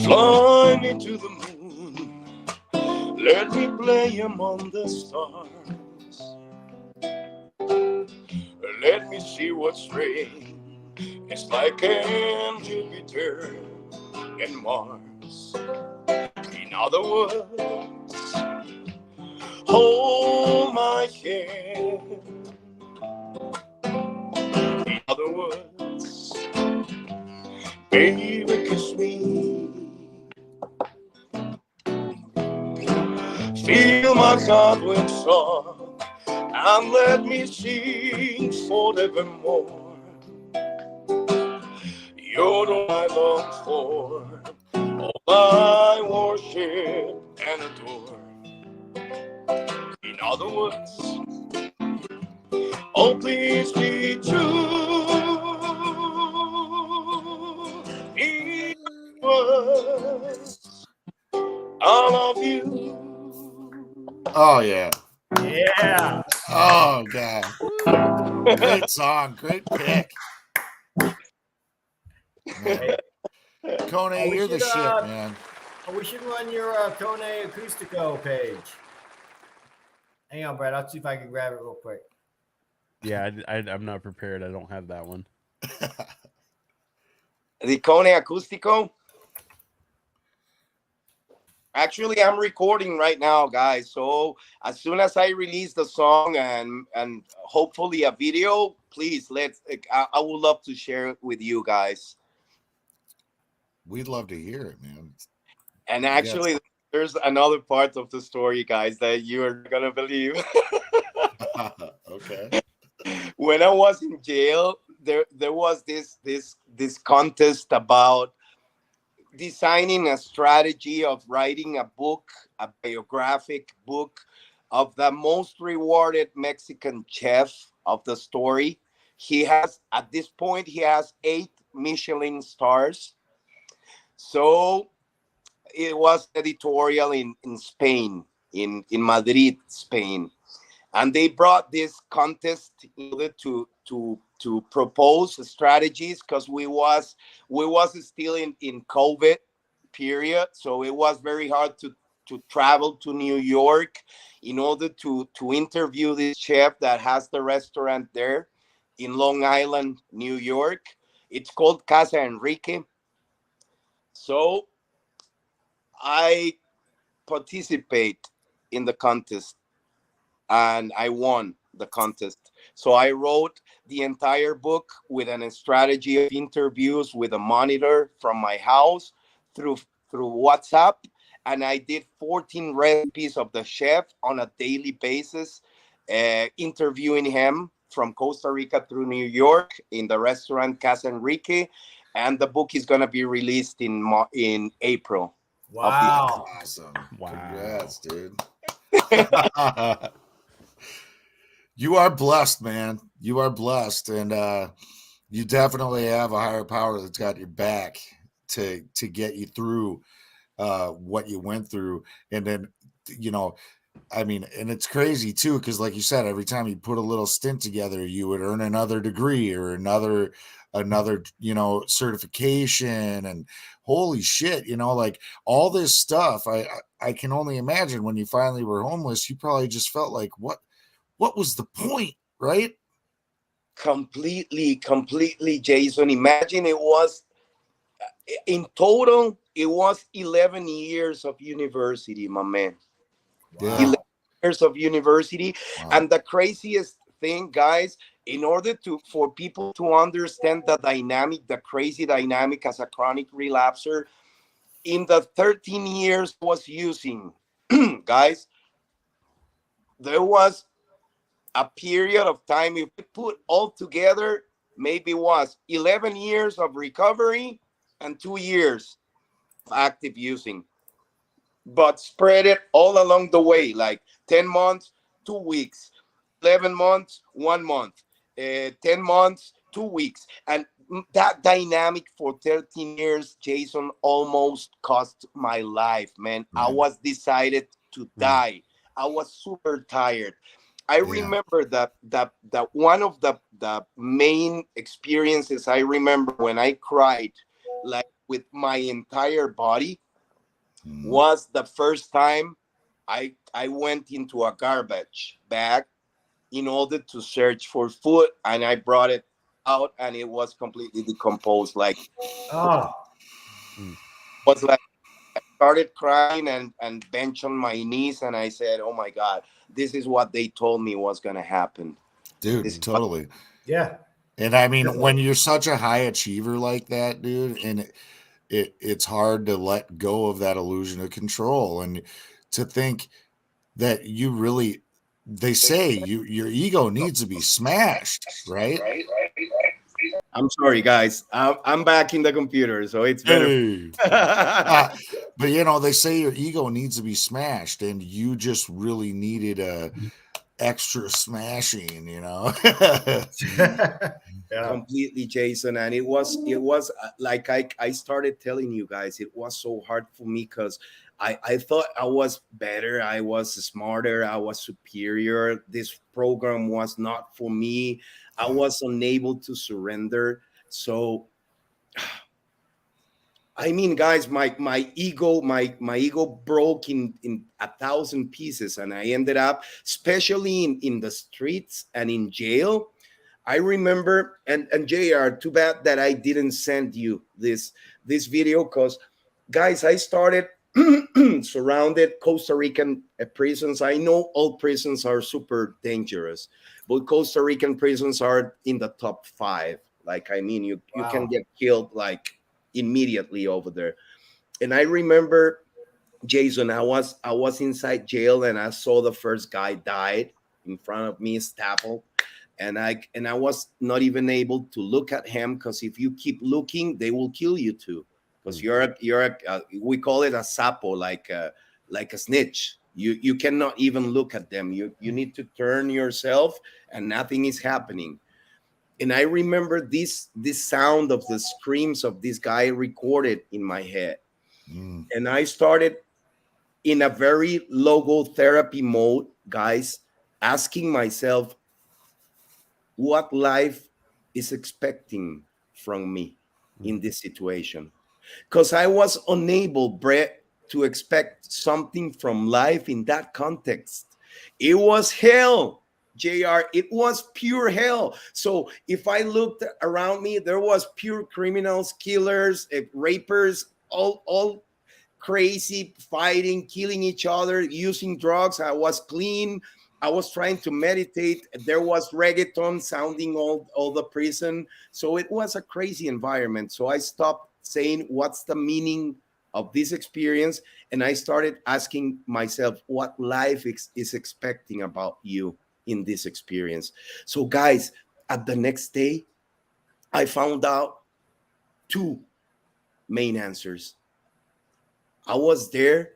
Fly me to the moon, let me play among the stars. Let me see what spring is like in Jupiter. and Mars. In other words, hold my hand. In other words, baby, kiss me. Fill my heart with song and let me sing forevermore. You're the one I long for, all I worship and adore. In other words, oh please be true. In words, I love you. Oh yeah. Yeah. Oh god. Great song. Great pick. Man. CoNe, we you're the should, shit, man. We should run your CoNe Acoustico page. Hang on, Brad. I'll see if I can grab it real quick. Yeah, I'm not prepared. I don't have that one. The CoNe Acústico. Actually, I'm recording right now, guys. So as soon as I release the song and hopefully a video, please I would love to share it with you guys. We'd love to hear it, man. And actually, there's another part of the story, guys, that you are gonna believe. Okay. When I was in jail, there was this contest about designing a strategy of writing a book, a biographic book of the most rewarded Mexican chef of the story. At this point, he has 8 Michelin stars. So it was editorial in Spain, in Madrid, Spain. And they brought this contest in order to propose strategies, because we was still in COVID period, so it was very hard to travel to New York in order to interview this chef that has the restaurant there in Long Island, New York. It's called Casa Enrique. So I participate in the contest and I won the contest. So I wrote the entire book with a strategy of interviews with a monitor from my house through WhatsApp, and I did 14 recipes of the chef on a daily basis, interviewing him from Costa Rica through New York in the restaurant Casa Enrique, and the book is going to be released in April. Wow. Awesome. Wow. Congrats, dude. You are blessed, man. You are blessed, and you definitely have a higher power that's got your back to get you through what you went through. And then, I mean, and it's crazy too, because like you said, every time you put a little stint together, you would earn another degree or another certification. And holy shit, like all this stuff. I can only imagine when you finally were homeless, you probably just felt like, what was the point, right? Completely, Jason. Imagine it was, in total, it was 11 years of university, my man. Yeah. 11 years of university. Wow. And the craziest thing, guys, in order for people to understand the crazy dynamic as a chronic relapser, in the 13 years I was using, guys, there was a period of time, if we put all together, maybe was 11 years of recovery and 2 years of active using, but spread it all along the way, like 10 months, 2 weeks, 11 months, 1 month, 10 months, 2 weeks. And that dynamic for 13 years, Jason, almost cost my life, man. I was decided to die. I was super tired. I remember that one of the main experiences I remember when I cried like with my entire body was the first time I went into a garbage bag in order to search for food, and I brought it out and it was completely decomposed. Like, was like I started crying and bench on my knees, and I said, "Oh my God, this is what they told me was gonna happen." Dude, This totally. Yeah. And I mean, Definitely. when you're such a high achiever like that, dude, and it's hard to let go of that illusion of control and to think that you really, they say your ego needs to be smashed, right? I'm sorry, guys. I'm back in the computer, so it's better. Hey. But they say your ego needs to be smashed, and you just really needed a extra smashing, Yeah. Completely, Jason. And it was like I started telling you guys, it was so hard for me because I thought I was better, I was smarter, I was superior. This program was not for me. I was unable to surrender. So I mean, guys, my ego broke in 1,000 pieces, and I ended up, especially in the streets and in jail. I remember, and JR, too bad that I didn't send you this video, because guys, I started surrounded Costa Rican prisons. I know all prisons are super dangerous, but Costa Rican prisons are in the top 5. Like, I mean, you can Wow. get killed like immediately over there. And I remember, Jason, I was inside jail, and I saw the first guy died in front of me, stapled, and I was not even able to look at him, because if you keep looking, they will kill you too, because we call it a sapo, like a snitch. You cannot even look at them. You need to turn yourself, and nothing is happening. And I remember this sound of the screams of this guy recorded in my head. Mm. And I started in a very logotherapy mode, guys, asking myself what life is expecting from me in this situation. Because I was unable, Brett, to expect something from life in that context. It was hell, JR. It was pure hell. So if I looked around me, there was pure criminals, killers, rapers, all crazy, fighting, killing each other, using drugs. I was clean. I was trying to meditate. There was reggaeton sounding all the prison. So it was a crazy environment. So I stopped saying, what's the meaning of this experience? And I started asking myself what life is expecting about you in this experience. So, guys, at the next day, I found out 2 main answers. I was there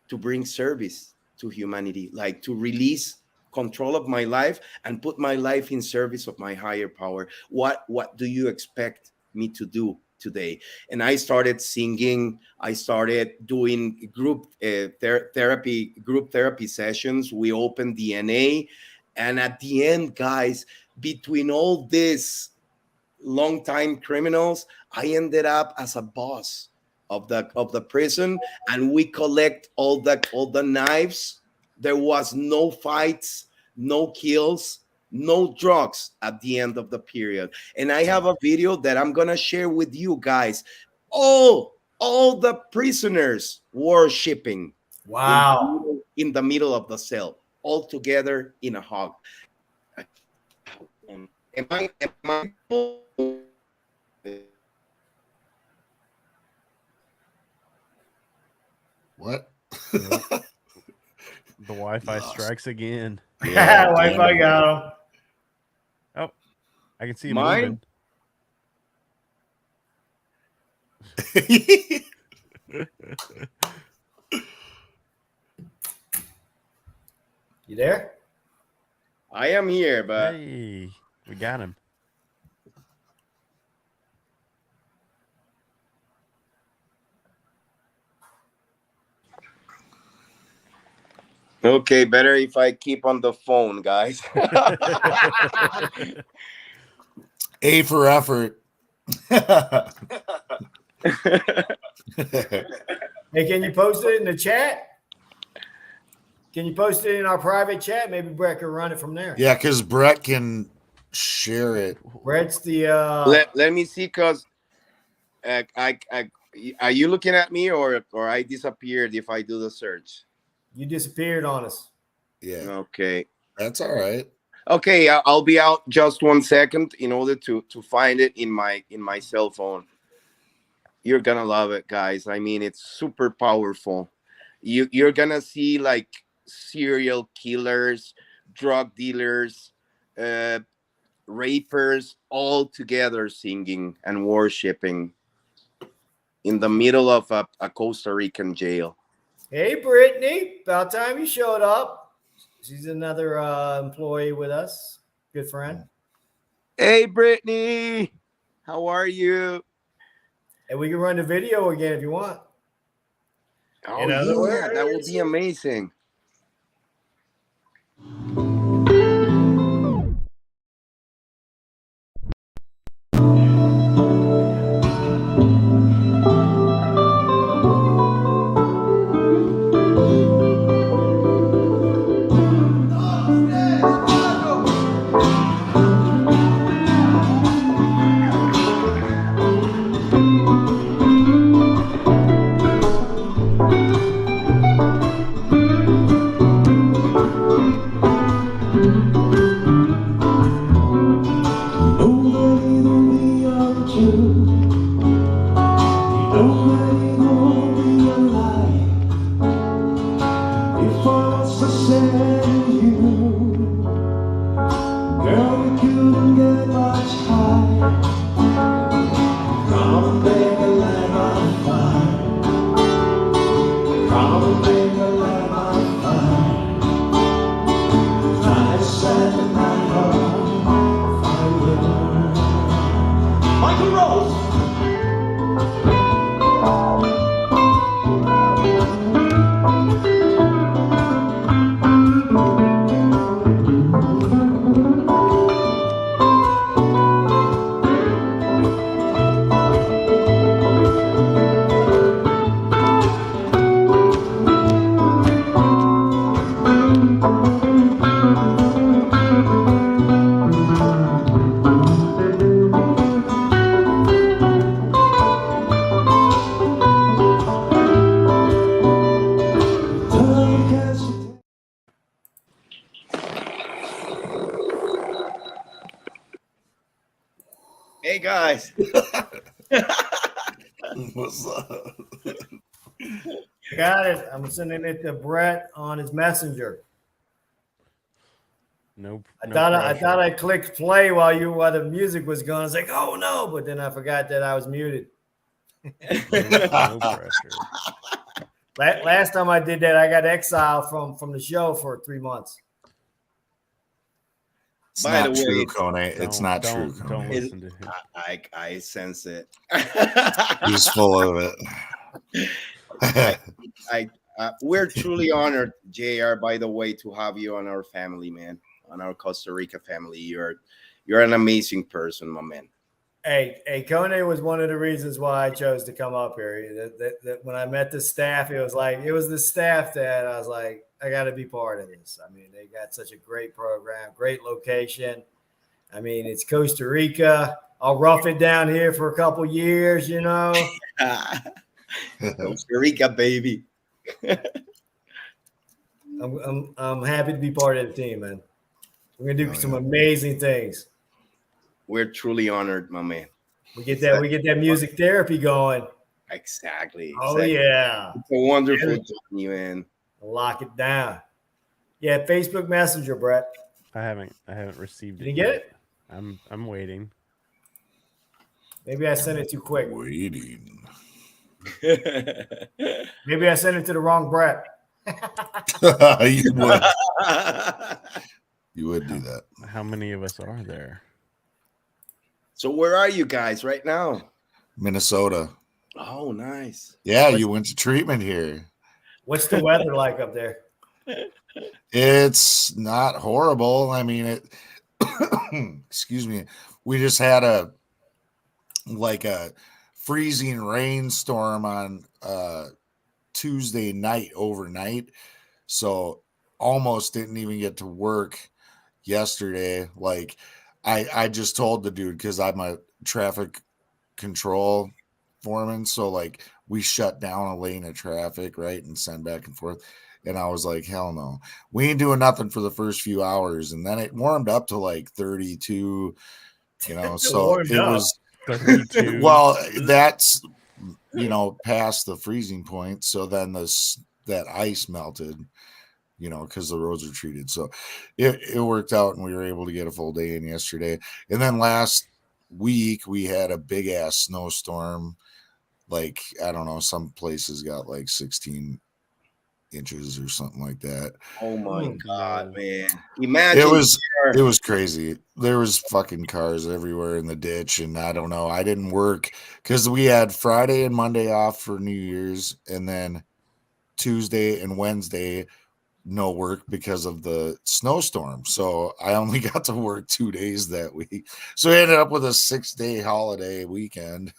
to bring service to humanity, like to release control of my life and put my life in service of my higher power. What do you expect me to do today? And I started singing. I started doing group therapy sessions. We opened DNA, and at the end, guys, between all this longtime criminals, I ended up as a boss of the prison, and we collect all the knives. There was no fights, no kills, no drugs at the end of the period. And I have a video that I'm gonna share with you guys. All the prisoners worshiping Wow. in the middle of the cell, all together in a hug. What? The Wi-Fi strikes again. Yeah, Wi-Fi got him. Oh, I can see him Mine? moving. You there? I am here, but Hey, we got him. okay, better if I keep on the phone, guys. A for effort. Hey, can you post it in the chat? Can you post it in our private chat? Maybe Brett can run it from there. Yeah, because Brett can share it. Brett's the Let me see, because are you looking at me or I disappeared if I do the search? You disappeared on us. Yeah, Okay. that's all right. Okay, I'll be out just 1 second in order to find it in my cell phone. You're gonna love it, guys. I mean, it's super powerful. You're gonna see like serial killers, drug dealers, uh, rapers all together singing and worshiping in the middle of a Costa Rican jail. Hey, Brittany, about time you showed up. She's another employee with us, good friend. Hey, Brittany, how are you? And we can run the video again if you want. Oh In other yeah, that would be amazing. Hey guys. What's up? Got it. I'm sending it to Brett on his messenger. Nope. I thought I clicked play while the music was going. I was like, oh no, but then I forgot that I was muted. No pressure. Last time I did that, I got exiled from the show for 3 months. It's By not the way, true, CoNe. It's not true, Don't CoNe. listen to him. I sense it. He's full of it. We're truly honored, JR, by the way, to have you on our family, man, on our Costa Rica family. You're an amazing person, my man. Hey, CoNe was one of the reasons why I chose to come up here. That when I met the staff, it was the staff that I was like, I got to be part of this. I mean, they got such a great program, great location. I mean, it's Costa Rica. I'll rough it down here for a couple years, you know. Costa Rica, baby. I'm happy to be part of the team, man. We're gonna do some amazing things. We're truly honored, my man. We get that music therapy going. Exactly. Oh yeah, it's a wonderful journey, man. Lock it down. Yeah, Facebook Messenger, Brett. I haven't received it. Did you get it? I'm waiting. Maybe I sent it too quick. Waiting. Maybe I sent it to the wrong Brett. You would. You would do that. How many of us are there? So where are you guys right now? Minnesota. Oh, nice. Yeah, you went to treatment here. What's the weather like up there? It's not horrible. I mean, excuse me. We just had a freezing rainstorm on Tuesday night overnight. So almost didn't even get to work yesterday. Like I just told the dude, because I'm a traffic control forming. So like we shut down a lane of traffic, right, and send back and forth. And I was like, hell no, we ain't doing nothing for the first few hours. And then it warmed up to like 32, you know, so warmed it up. was 32. well, that's, you know, past the freezing point. So then that ice melted, you know, because the roads were treated. So it worked out and we were able to get a full day in yesterday. And then last week we had a big ass snowstorm. Like, I don't know, some places got like 16 inches or something like that. Oh my Hmm. God, No. man. Imagine It was crazy. There was fucking cars everywhere in the ditch, and I don't know. I didn't work because we had Friday and Monday off for New Year's, and then Tuesday and Wednesday no work because of the snowstorm. So I only got to work 2 days that week. So I ended up with a 6-day holiday weekend.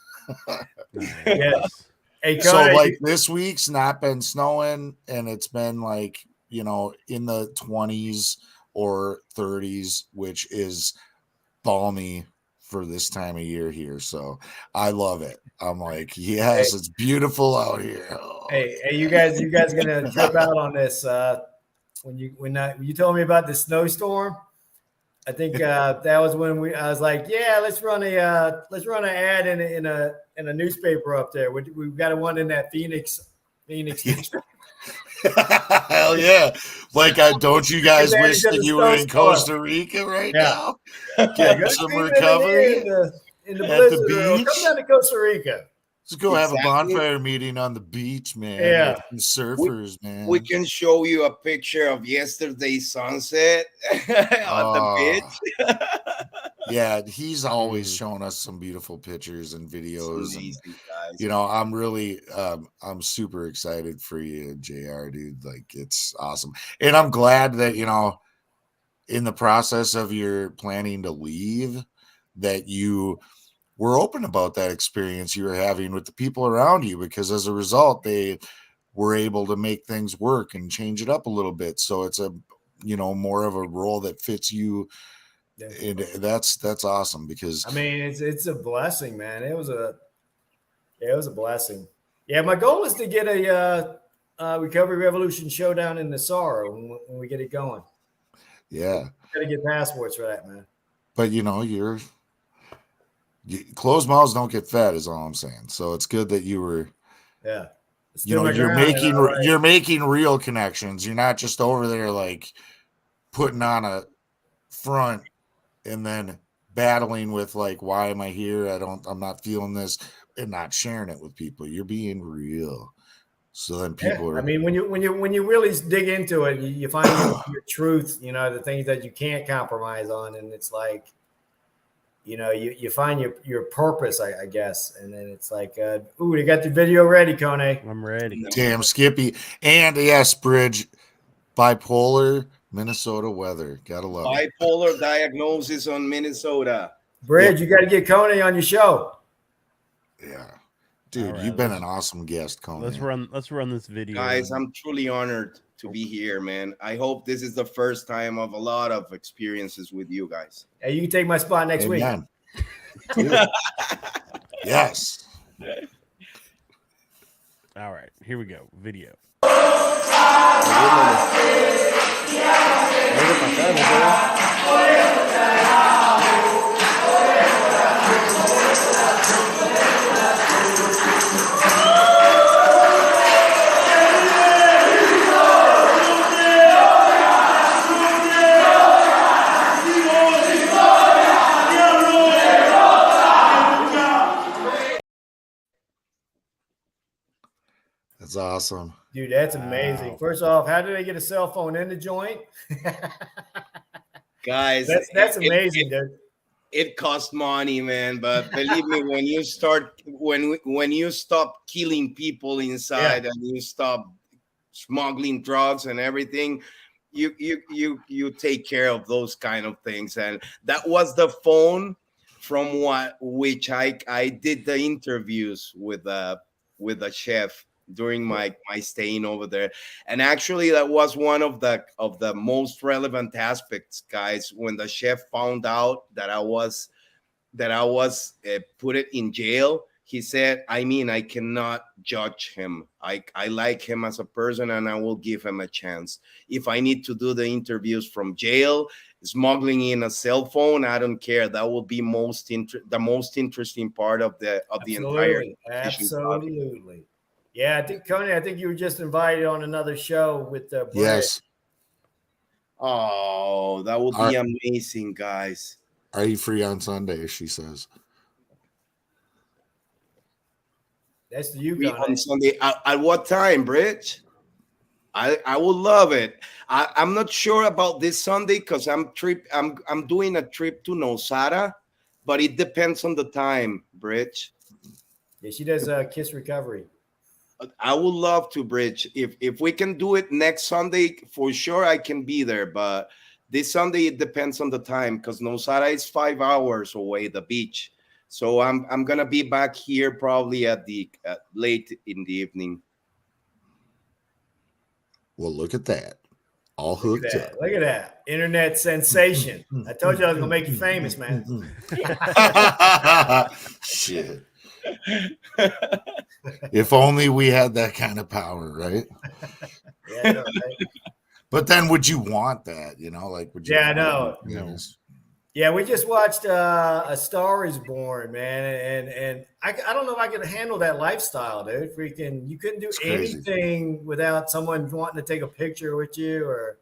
Nice. Hey, So CoNe, like this week's not been snowing, and it's been like, you know, in the 20s or 30s, which is balmy for this time of year here. So I love it. I'm like, yes, it's beautiful out here. Oh, hey, you guys gonna trip out on this when you told me about the snowstorm. I think that was when I was like, yeah, let's run an ad in a newspaper up there. We've got one in that Phoenix newspaper. Hell yeah. Like, don't you guys Because wish that the you were in snowstorm. Costa Rica right Yeah. now? Getting some recovery in the at the blizzard. Or beach? come down to Costa Rica. Let's go have a Exactly. bonfire meeting on the beach, man. Yeah. With some surfers, man. we can show you a picture of yesterday's sunset on the beach. Yeah, he's always showing us some beautiful pictures and It's videos. And, amazing, guys. you know, I'm really, I'm super excited for you, JR, dude. Like, it's awesome. And I'm glad that, you know, in the process of your planning to leave, that you were open about that experience you were having with the people around you, because as a result, they were able to make things work and change it up a little bit. So it's a, you know, more of a role that fits you. Yeah. And that's awesome, because I mean, it's a blessing, man. It was a blessing. Yeah, my goal is to get a Recovery Revolution showdown in Nassau when we get it going. yeah, Got to get passports for that, man. but you know, closed mouths don't get fed, is all I'm saying. So it's good that you were, Yeah. you know, you're making real connections. You're not just over there like putting on a front and then battling with like, why am I here? I'm not feeling this, and not sharing it with people. You're being real. So then people are, I mean, when you really dig into it, you find your truth, you know, the things that you can't compromise on. And it's like, you know, you find your purpose, I guess. And then it's like, ooh, they got the video ready, CoNe. I'm ready. damn Skippy. And yes, Bridge, bipolar Minnesota weather. Gotta love it. Bipolar diagnosis on Minnesota. Bridge, you got to get CoNe on your show. Yeah. Dude, All right, you've been an awesome guest, Conan. Let's run this video. Guys, I'm truly honored to be here, man. I hope this is the first time of a lot of experiences with you guys. Hey, you can take my spot next week. Yes. All right, here we go. Video. That's awesome. Dude, that's amazing. Wow. First off, how did they get a cell phone in the joint? Guys, that's amazing, dude. It costs money, man. But believe me, when you start, when you stop killing people inside and you stop smuggling drugs and everything, you take care of those kind of things. And that was the phone from which I did the interviews with a chef during my staying over there. And actually that was one of the most relevant aspects, guys, when the chef found out that I was put it in jail. he said, I mean, I cannot judge him. I like him as a person, and I will give him a chance. If I need to do the interviews from jail, smuggling in a cell phone, I don't care. That will be the most interesting part of the entire Absolutely. Yeah, I think CoNe, I think you were just invited on another show with Brett. Yes. Oh, that would be amazing, guys. Are you free on Sunday? She says. That's you, Free CoNe. on Sunday. At what time, Bridge? I would love it. I'm not sure about this Sunday because I'm doing a trip to Nosara, but it depends on the time, Bridge. Yeah, she does Kiss Recovery. I would love to, Bridge. If we can do it next Sunday, for sure I can be there. But this Sunday it depends on the time because Nosara is 5 hours away, the beach. So I'm gonna be back here probably at late in the evening. Well, look at that. All hooked up. Look at that. Internet sensation. I told you I was going to make you famous, man. Shit. If only we had that kind of power, right? Yeah, I know, right? But then would you want that? You know, like, would you? Yeah, I know. Yes. Yeah, we just watched A Star Is Born, man, and I don't know if I could handle that lifestyle, dude. Freaking, you couldn't do anything without someone wanting to take a picture with you, or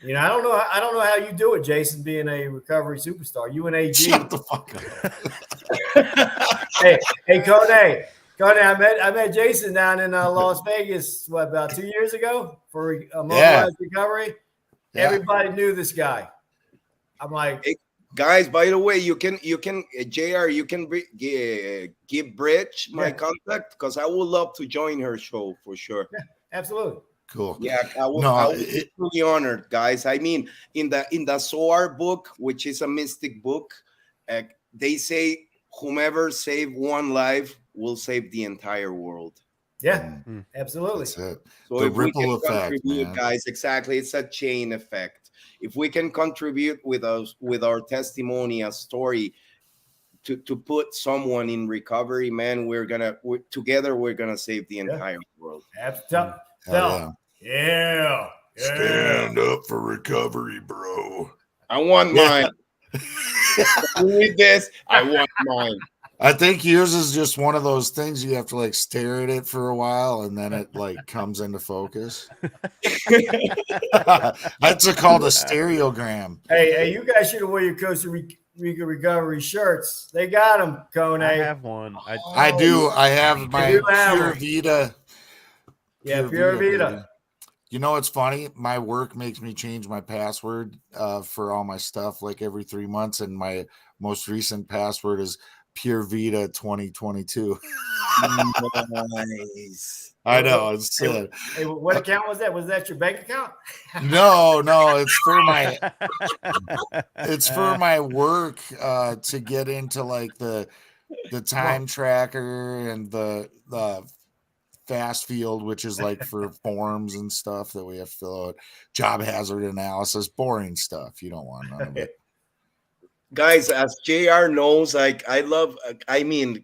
I don't know how you do it, Jason, being a recovery superstar. You and AG. Shut the fuck up. hey, CoNe, I met Jason down in Las Vegas. What, about 2 years ago for mobilized recovery? Yeah. Everybody knew this guy. I'm like. Hey, guys, by the way, you can JR, you can give Bridge my contact because I would love to join her show for sure. Yeah, absolutely. Cool. Yeah, I would be truly honored, guys. I mean, in the SOAR book, which is a mystic book, they say whomever save one life will save the entire world. Yeah, absolutely. That's it. So the if we can effect, contribute, man. guys, exactly, it's a chain effect. If we can contribute with our testimony, a story, to put someone in recovery, man, together we're gonna save the entire world. Yeah. Stand up for recovery, bro. I want mine. With this, I want mine. I think yours is just one of those things you have to like stare at it for a while and then it like comes into focus. That's called a stereogram. Hey, you guys should have worn your Costa Rica recovery shirts. They got them, CoNe. I have one. I do. I have my Pure Vita. Yeah, Pure Vita. You know what's funny? My work makes me change my password for all my stuff like every 3 months, and my most recent password is Pure Vita 2022. Nice. I know. It's hey, what account was that? Was that your bank account? No, it's for my work to get into like the time tracker and the fast field, which is like for forms and stuff that we have to fill out, job hazard analysis, boring stuff. You don't want none of it. Guys, as JR knows, I mean,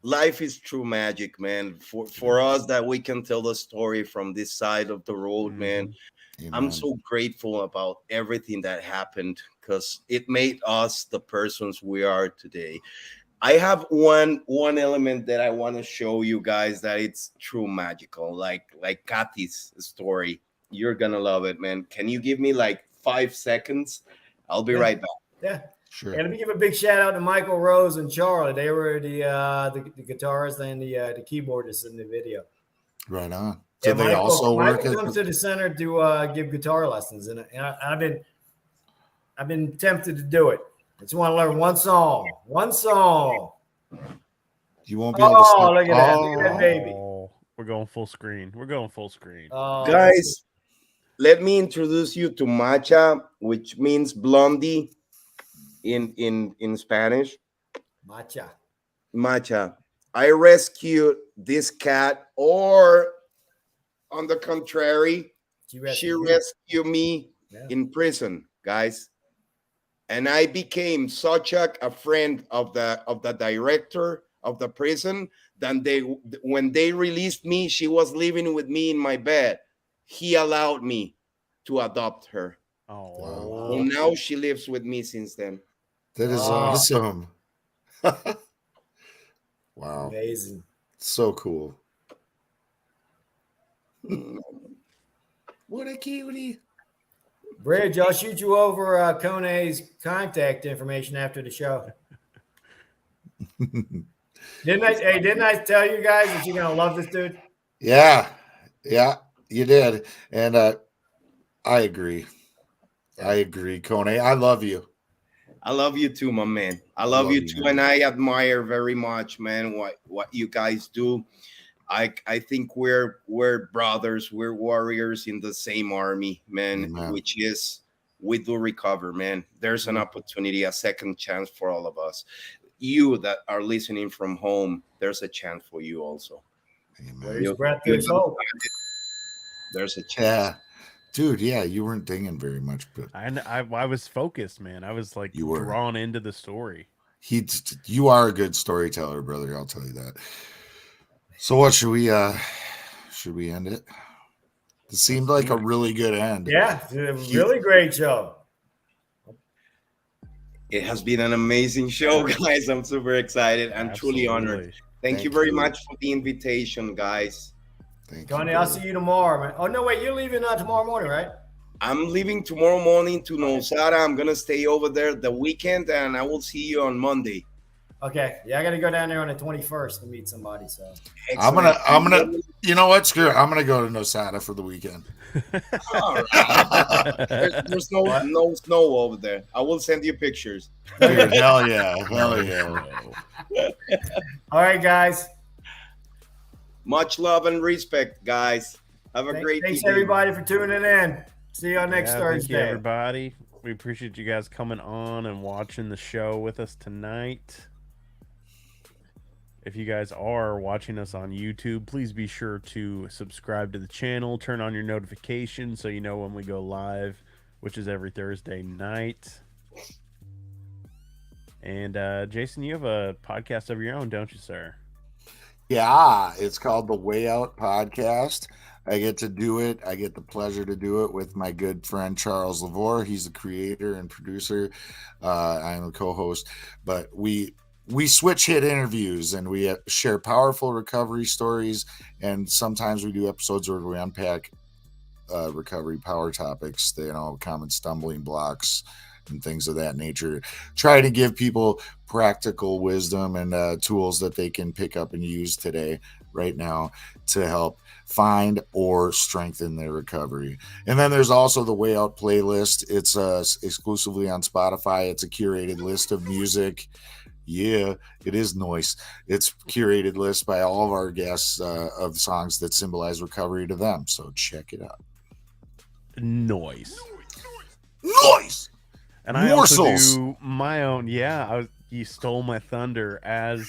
life is true magic, man. For us that we can tell the story from this side of the road, man. Amen. I'm so grateful about everything that happened because it made us the persons we are today. I have one element that I want to show you guys that it's true magical, like Kathy's story. You're gonna love it, man. Can you give me like 5 seconds? I'll be right back. Yeah. Sure. And let me give a big shout out to Michael, Rose, and Charlie. They were the guitarists and the keyboardists in the video. Right on. So and they Michael, also work comes to the center to give guitar lessons, and I've been tempted to do it. I just want to learn one song. You won't be able to. Oh, look at that! Look at that baby. We're going full screen. Guys, let me introduce you to Macha, which means blondie in Spanish. Macha. I rescued this cat, or on the contrary, she rescued me in prison, guys. And I became such a friend of the director of the prison. Then when they released me, she was living with me in my bed. He allowed me to adopt her. Oh, Well, now she lives with me since then. That is awesome. Wow. Amazing. So cool. What a cutie. Bridge, I'll shoot you over CoNe's contact information after the show. Didn't I tell you guys that you're gonna love this dude? Yeah, you did. And I agree. I agree, CoNe. I love you. I love you too, my man. I love you too, and I admire very much, man, what you guys do. I think we're brothers, we're warriors in the same army, man. Amen. Which is we do recover, man. There's an opportunity, a second chance for all of us. You that are listening from home, there's a chance for you also. Amen. There's breath, there's hope. There's a chance. Yeah. Dude, yeah, you weren't dinging very much, but I was focused, man. I was like You were. drawn into the story. you are a good storyteller, brother. I'll tell you that. So what should we end it? It seemed like a really good end. Yeah, really great show. It has been an amazing show, guys. I'm super excited. I'm truly honored. Thank you very much for the invitation, guys. Thank CoNe, you, I'll brother. see you tomorrow, man. Oh no, wait, you're leaving tomorrow morning, right? I'm leaving tomorrow morning to Nosara. I'm gonna stay over there the weekend, and I will see you on Monday. Okay, yeah, I got to go down there on the 21st to meet somebody. So I'm gonna. You know what? Screw it. I'm gonna go to Nosada for the weekend. All right. There's no snow over there. I will send you pictures. Dude, hell yeah, hell yeah. all right, guys. Much love and respect, guys. Have a great Thanks evening. everybody for tuning in. See you on next Thank Thursday. you, everybody. We appreciate you guys coming on and watching the show with us tonight. If you guys are watching us on YouTube, please be sure to subscribe to the channel, turn on your notifications so you know when we go live, which is every Thursday night. And Jason, you have a podcast of your own, don't you, sir? Yeah, it's called the Way Out Podcast. I get to do it. I get the pleasure to do it with my good friend Charles Lavore. He's the creator and producer. I'm a co-host, but we switch hit interviews and we share powerful recovery stories. And sometimes we do episodes where we unpack recovery power topics, common stumbling blocks and things of that nature. Try to give people practical wisdom and tools that they can pick up and use today, right now, to help find or strengthen their recovery. And then there's also the Way Out playlist. It's exclusively on Spotify. It's a curated list of music. Yeah, it is noise. It's curated list by all of our guests of songs that symbolize recovery to them. So check it out. Noise. And I Morsels. also do my own. Yeah, you stole my thunder as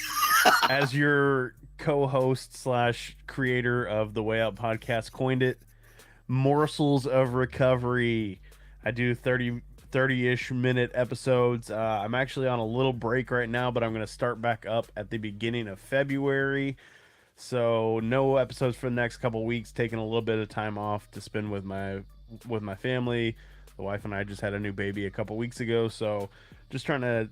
your co-host / creator of the Way Out podcast coined it. Morsels of Recovery. I do 30-ish minute episodes. I'm actually on a little break right now, but I'm going to start back up at the beginning of February. So no episodes for the next couple weeks. Taking a little bit of time off to spend with my family. The wife and I just had a new baby a couple weeks ago, so just trying to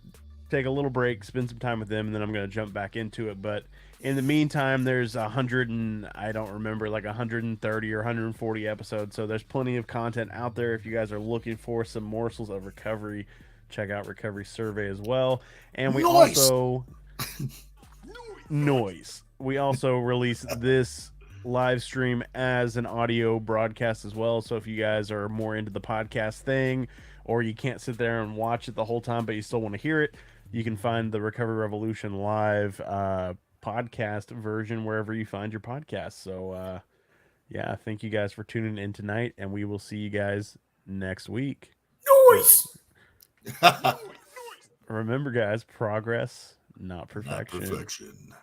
take a little break, spend some time with them, and then I'm going to jump back into it. But in the meantime, there's 130 or 140 episodes, so there's plenty of content out there. If you guys are looking for some morsels of recovery, check out Recovery Survey as well. And we also we also release this live stream as an audio broadcast as well. So if you guys are more into the podcast thing, or you can't sit there and watch it the whole time, but you still want to hear it, you can find the Recovery Revolution live podcast version wherever you find your podcast. So yeah, thank you guys for tuning in tonight, and we will see you guys next week. Noise. Remember, guys, progress, not perfection. Not perfection.